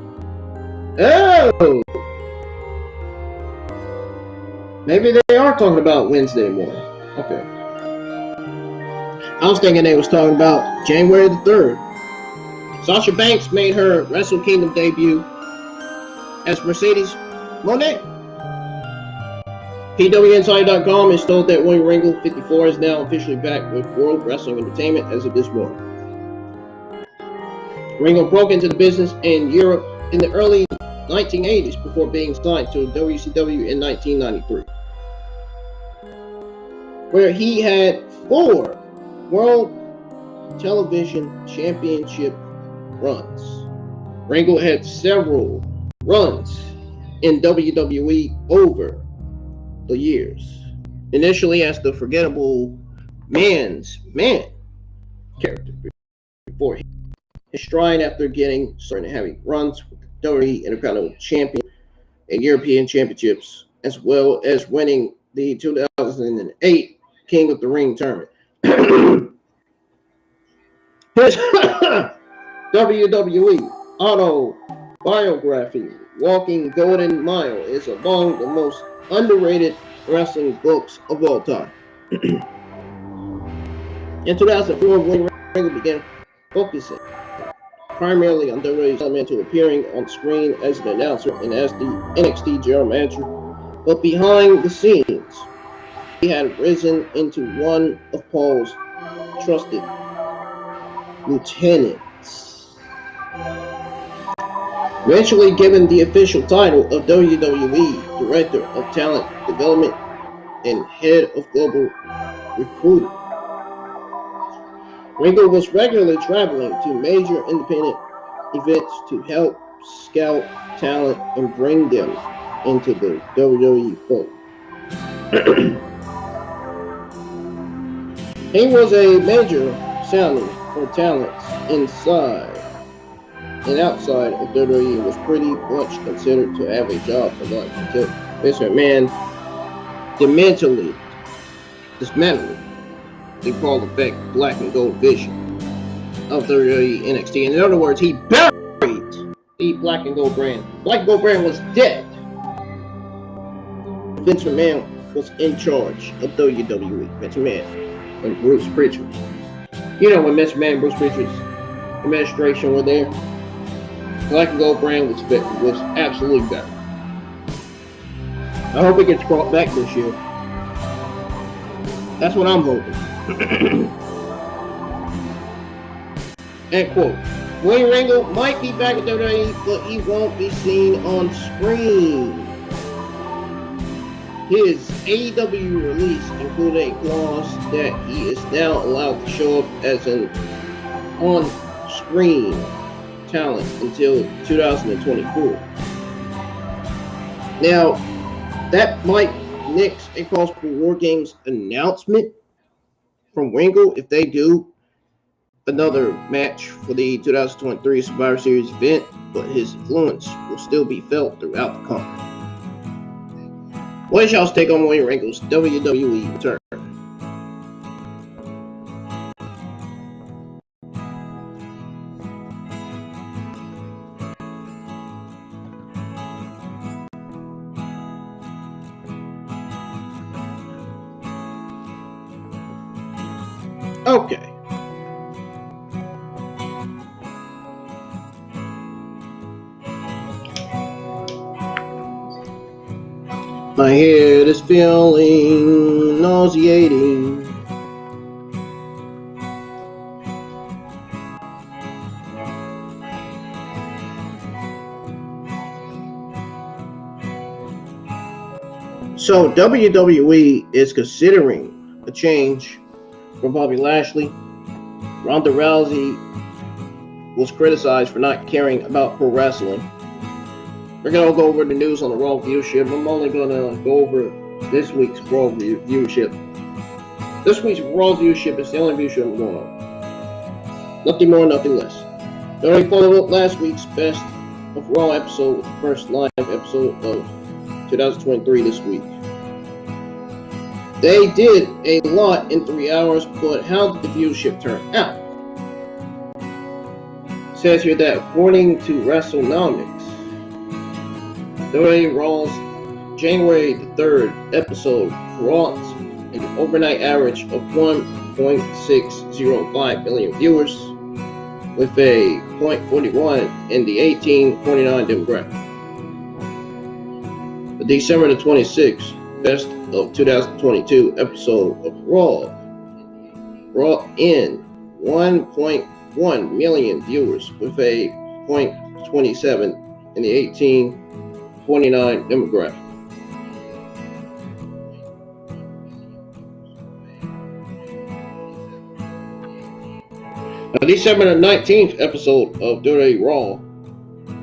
Maybe they are talking about Wednesday morning. Okay. I was thinking they was talking about January the 3rd. Sasha Banks made her Wrestle Kingdom debut as Mercedes Moné. PWInsider.com is told that William Regal, 54, is now officially back with World Wrestling Entertainment as of this morning. Regal broke into the business in Europe in the early 1980s before being signed to WCW in 1993, where he had 4 World Television Championship runs. Regal had several runs in WWE over the years, initially as the forgettable man's man character before his stride after getting started having runs with the WWE Intercontinental Champion and European Championships, as well as winning the 2008 King of the Ring tournament. His WWE autobiography, Walking Golden Mile, is among the most underrated wrestling books of all time. In 2004, William Regal began focusing primarily on WWE's Elemental, appearing on screen as an announcer and as the NXT general manager. But behind the scenes, he had risen into one of Paul's trusted lieutenants, eventually given the official title of WWE Director of Talent Development and Head of Global Recruiting. Ringo was regularly traveling to major independent events to help scout talent and bring them into the WWE fold. He was a major sounding for talents inside and outside of WWE and was pretty much considered to have a job for life until Vince McMahon dismantled the Paul Effect black and gold vision of WWE NXT. In other words, he buried the black and gold brand. Black and gold brand was dead. Vince McMahon was in charge of WWE. Vince McMahon and Bruce Prichard. You know, when Vince McMahon and Bruce Prichard's administration were there, black and gold brand was absolutely better. I hope it gets brought back this year. That's what I'm hoping. End quote. William Regal might be back at WWE, but he won't be seen on screen. His AEW release included a clause that he is now allowed to show up as an on-screen talent until 2024. Now, that might nix a possible War Games announcement from Ringo if they do another match for the 2023 Survivor Series event, but his influence will still be felt throughout the company. What is y'all's take on William Regal's WWE return? Okay. My head is feeling nauseating. So WWE is considering a change from Bobby Lashley. Ronda Rousey was criticized for not caring about pro wrestling. We're going to go over the news on the Raw viewership. I'm only going to go over this week's Raw viewership. This week's Raw viewership is the only viewership I'm going on. Nothing more, nothing less. They already followed up last week's Best of Raw episode with the first live episode of 2023 this week. They did a lot in 3 hours, but how did the viewership turn out? It says here that according to WrestleNomics, WWE Raw's January the 3rd episode brought an overnight average of 1.605 million viewers with a 0.41 in the 18-49 demographic. The December the 26th Best of 2022 episode of Raw brought in 1.1 million viewers with a 0.27 in the 18-29 demographic. The December the 19th episode of WWE Raw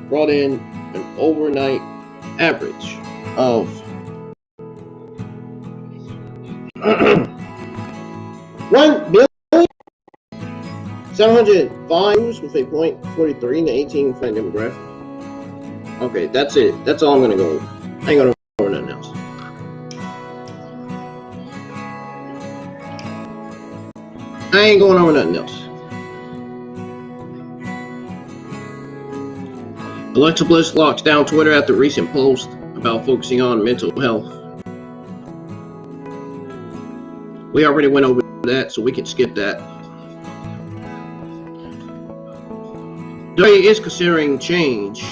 brought in an overnight average of 1,705 with a 0.43 in the 18 friend demographic. Okay, that's it. That's all I'm gonna go over. I ain't gonna go over nothing else. I ain't going over nothing else. Alexa Bliss locks down Twitter after recent post about focusing on mental health. We already went over that, so we can skip that. WWE is considering change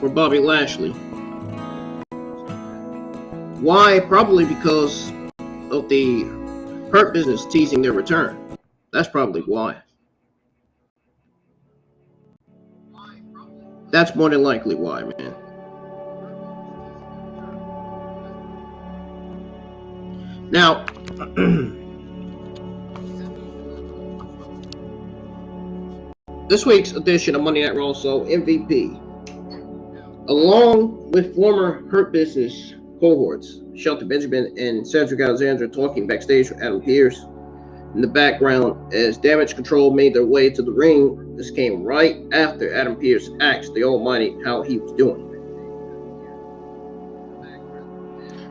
for Bobby Lashley. Why? Probably because of the Hurt Business teasing their return. That's probably why. That's more than likely why, man. Now, this week's edition of Monday Night Raw saw MVP, along with former Hurt Business cohorts, Shelton Benjamin and Cedric Alexander, talking backstage with Adam Pearce. In the background, as Damage Control made their way to the ring, this came right after Adam Pearce asked the Almighty how he was doing.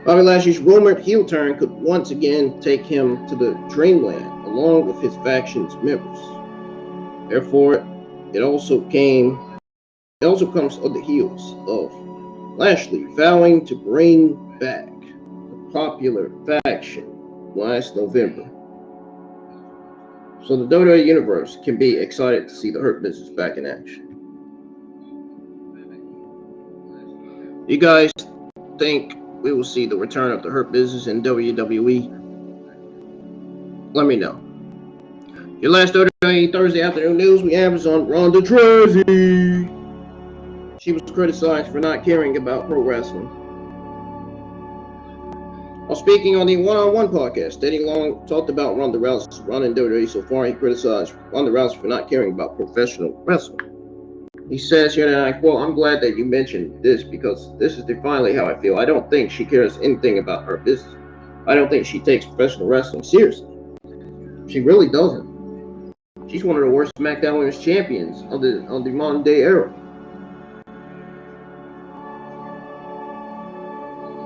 Bobby Lashley's rumored heel turn could once again take him to the Dreamland, along with his faction's members. Therefore, it also comes on the heels of Lashley vowing to bring back the popular faction last November. So the WWE Universe can be excited to see the Hurt Business back in action. You guys think we will see the return of the Hurt Business in WWE? Let me know. Your last WWE Thursday afternoon news we have is on Ronda Rousey. She was criticized for not caring about pro wrestling. While speaking on the One-on-One podcast, Eddie Long talked about Ronda Rousey's run in WWE so far. He criticized Ronda Rousey for not caring about professional wrestling. He says here, and I quote, "I'm glad that you mentioned this because this is finally how I feel. I don't think she cares anything about her business. I don't think she takes professional wrestling seriously. She really doesn't. She's one of the worst SmackDown Women's Champions of the modern day era.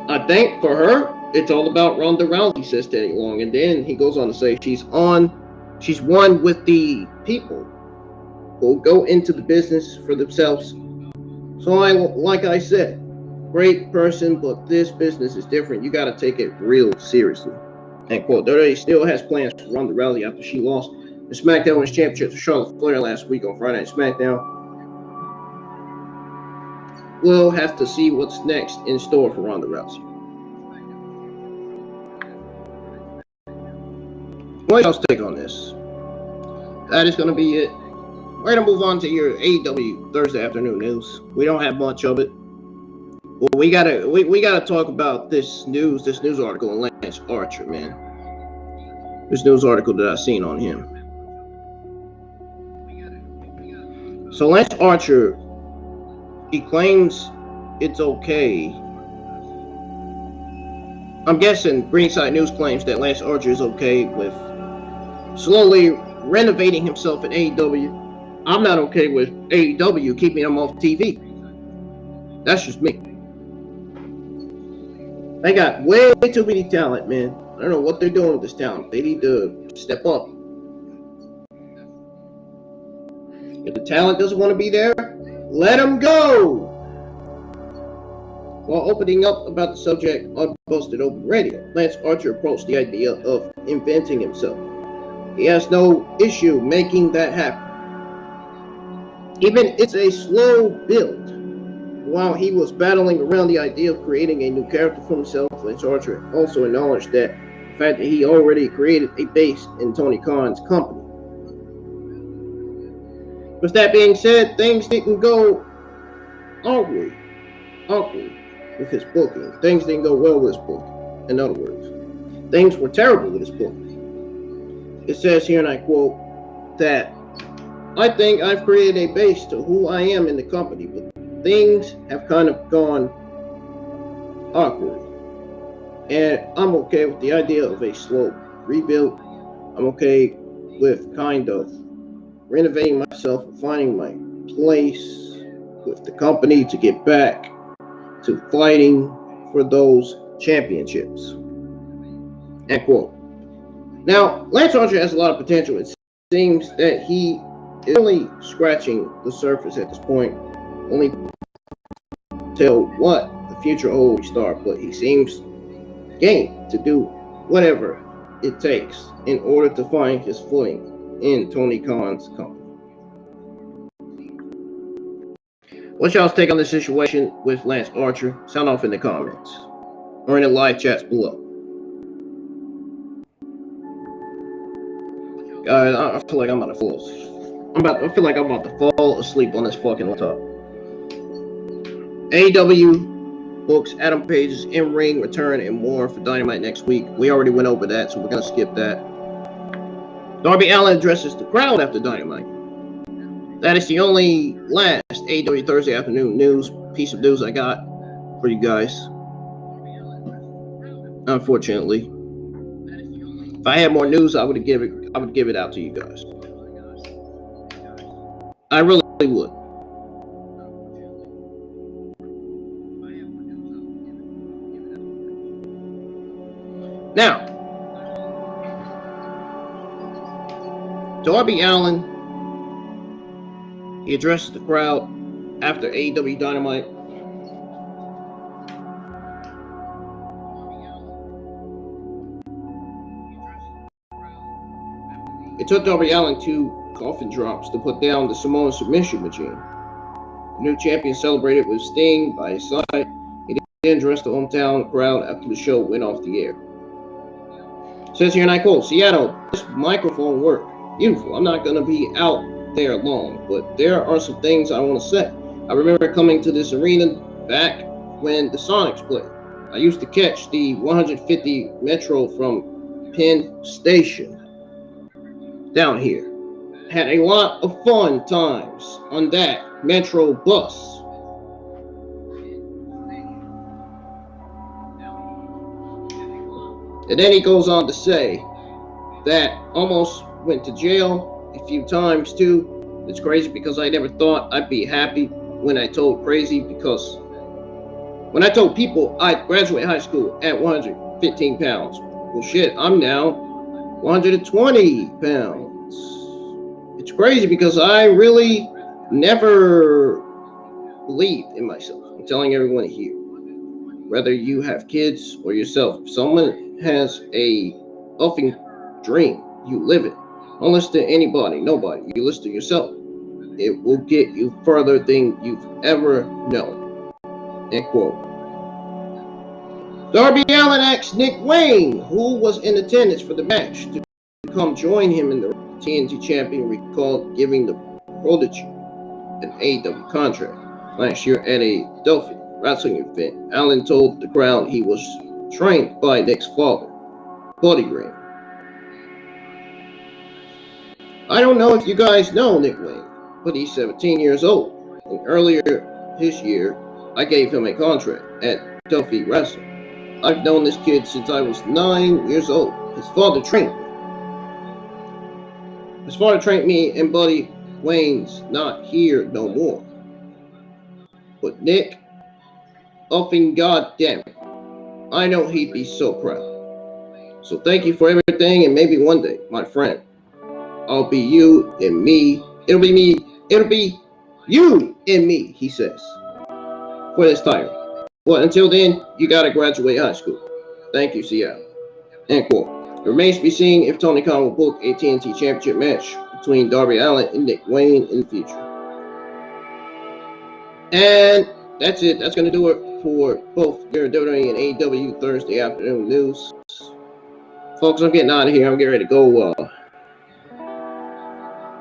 I think for her, it's all about Ronda Rousey," says Teddy Long. And then he goes on to say she's one with the people who go into the business for themselves. So like I said, great person, but this business is different. You got to take it real seriously. End quote. WWE still has plans for Ronda Rousey after she lost the SmackDown Women's Championship to Charlotte Flair last week on Friday Night SmackDown. We'll have to see what's next in store for Ronda Rousey. What y'all's take on this? That is going to be it. We're going to move on to your AEW Thursday afternoon news. We don't have much of it. Well, we gotta talk about this news article on Lance Archer, man. This news article that I seen on him. So Lance Archer, he claims it's okay. I'm guessing Greenside News claims that Lance Archer is okay with slowly renovating himself in AEW. I'm not okay with AEW keeping him off TV. That's just me. They got way too many talent, man. I don't know what they're doing with this talent. They need to step up. If the talent doesn't want to be there, let them go. While opening up about the subject on Busted Open Radio, Lance Archer approached the idea of inventing himself. He has no issue making that happen. Even if it's a slow build. While he was battling around the idea of creating a new character for himself, Lance Archer also acknowledged that the fact that he already created a base in Tony Khan's company. With that being said, things didn't go awkward with his booking. Things didn't go well with his booking. In other words, things were terrible with his booking. It says here, and I quote, that I think I've created a base to who I am in the company, but things have kind of gone awkward. And I'm okay with the idea of a slow rebuild. I'm okay with kind of renovating myself and finding my place with the company to get back to fighting for those championships. End quote. Now, Lance Archer has a lot of potential. It seems that he is only scratching the surface at this point. Only tell what the future holds star, but he seems game to do whatever it takes in order to find his footing in Tony Khan's company. What's y'all's take on the situation with Lance Archer? Sound off in the comments or in the live chats below. Guys, I feel like I'm about to fall. I feel like I'm about to fall asleep on this fucking laptop. AEW books Adam Page's in-ring return and more for Dynamite next week. We already went over that, so we're gonna skip that. Darby Allin addresses the crowd after Dynamite. That is the only last AEW Thursday afternoon piece of news I got for you guys. Unfortunately, if I had more news, I would give it out to you guys. I really would. Now, Darby Allin, he addresses the crowd after AEW Dynamite. It took Darby Allin 2 coffin drops to put down the Samoan Submission Machine. The new champion celebrated with Sting by his side. He then addressed the hometown crowd after the show went off the air. It says here, and I quote, Seattle, this microphone worked. Beautiful. I'm not going to be out there long, but there are some things I want to say. I remember coming to this arena back when the Sonics played. I used to catch the 150 Metro from Penn Station down here. Had a lot of fun times on that Metro bus. And then he goes on to say that almost went to jail a few times too. It's crazy because I never thought I'd be happy when I told people I'd graduate high school at 115 pounds. Well, shit, I'm now 120 pounds. It's crazy because I really never believed in myself. I'm telling everyone here, whether you have kids or yourself, if someone has a effing dream, you live it. Don't listen to anybody, nobody. You listen to yourself. It will get you further than you've ever known. End quote. Darby Allin asked Nick Wayne, who was in attendance for the match, to come join him in the TNT champion recalled giving the prodigy an AEW contract last year at a Delphi wrestling event. Allin told the crowd he was trained by Nick's father, Buddy Graham. I don't know if you guys know Nick Wayne, but he's 17 years old. And earlier this year, I gave him a contract at Delphi Wrestling. I've known this kid since I was 9 years old. His father trained me. And Buddy Wayne's not here no more. But Nick, effing goddamn it, I know he'd be so proud. So thank you for everything, and maybe one day, my friend, I'll be you and me. It'll be you and me, he says, for this title. Well, until then, you gotta graduate high school. Thank you, Seattle. End quote. It remains to be seen if Tony Khan will book a TNT Championship match between Darby Allin and Nick Wayne in the future. And that's it. That's going to do it for both WWE and AEW Thursday afternoon news. Folks, I'm getting out of here. I'm getting ready to go.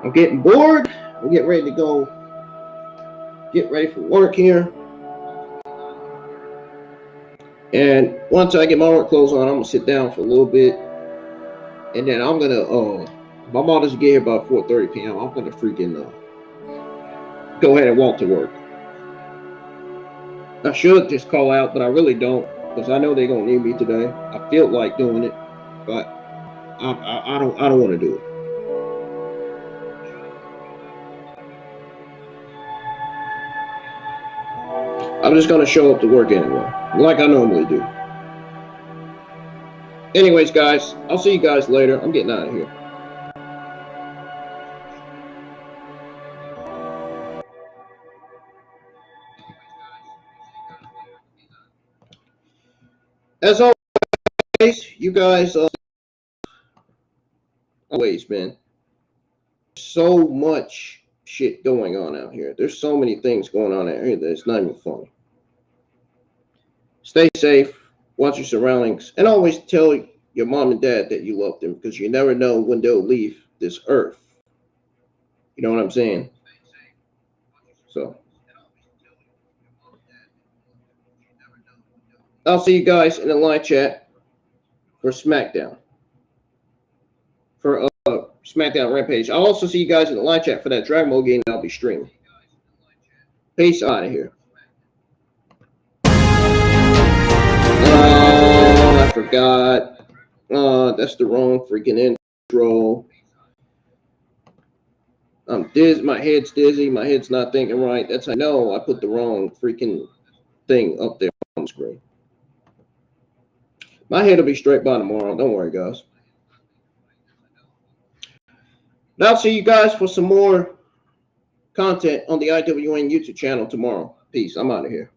I'm getting bored. I'm getting ready to go. Get ready for work here. And once I get my work clothes on, I'm going to sit down for a little bit. And then I'm going to, my mom doesn't get here about 4:30 p.m. I'm going to freaking go ahead and walk to work. I should just call out, but I really don't, because I know they're gonna need me today. I feel like doing it, but I don't want to do it. I'm just gonna show up to work anyway, like I normally do. Anyways, guys, I'll see you guys later. I'm getting out of here. As always, you guys always, man. So much shit going on out here. There's so many things going on out here that it's not even funny. Stay safe, watch your surroundings, and always tell your mom and dad that you love them, because you never know when they'll leave this earth. You know what I'm saying? So I'll see you guys in the live chat for SmackDown. For SmackDown Rampage. I'll also see you guys in the live chat for that Dragon Ball game that I'll be streaming. Peace out of here. Oh, I forgot. That's the wrong freaking intro. I'm dizzy. My head's dizzy. My head's not thinking right. That's how I know I put the wrong freaking thing up there on the screen. My head will be straight by tomorrow. Don't worry, guys. But I'll see you guys for some more content on the IWN YouTube channel tomorrow. Peace. I'm out of here.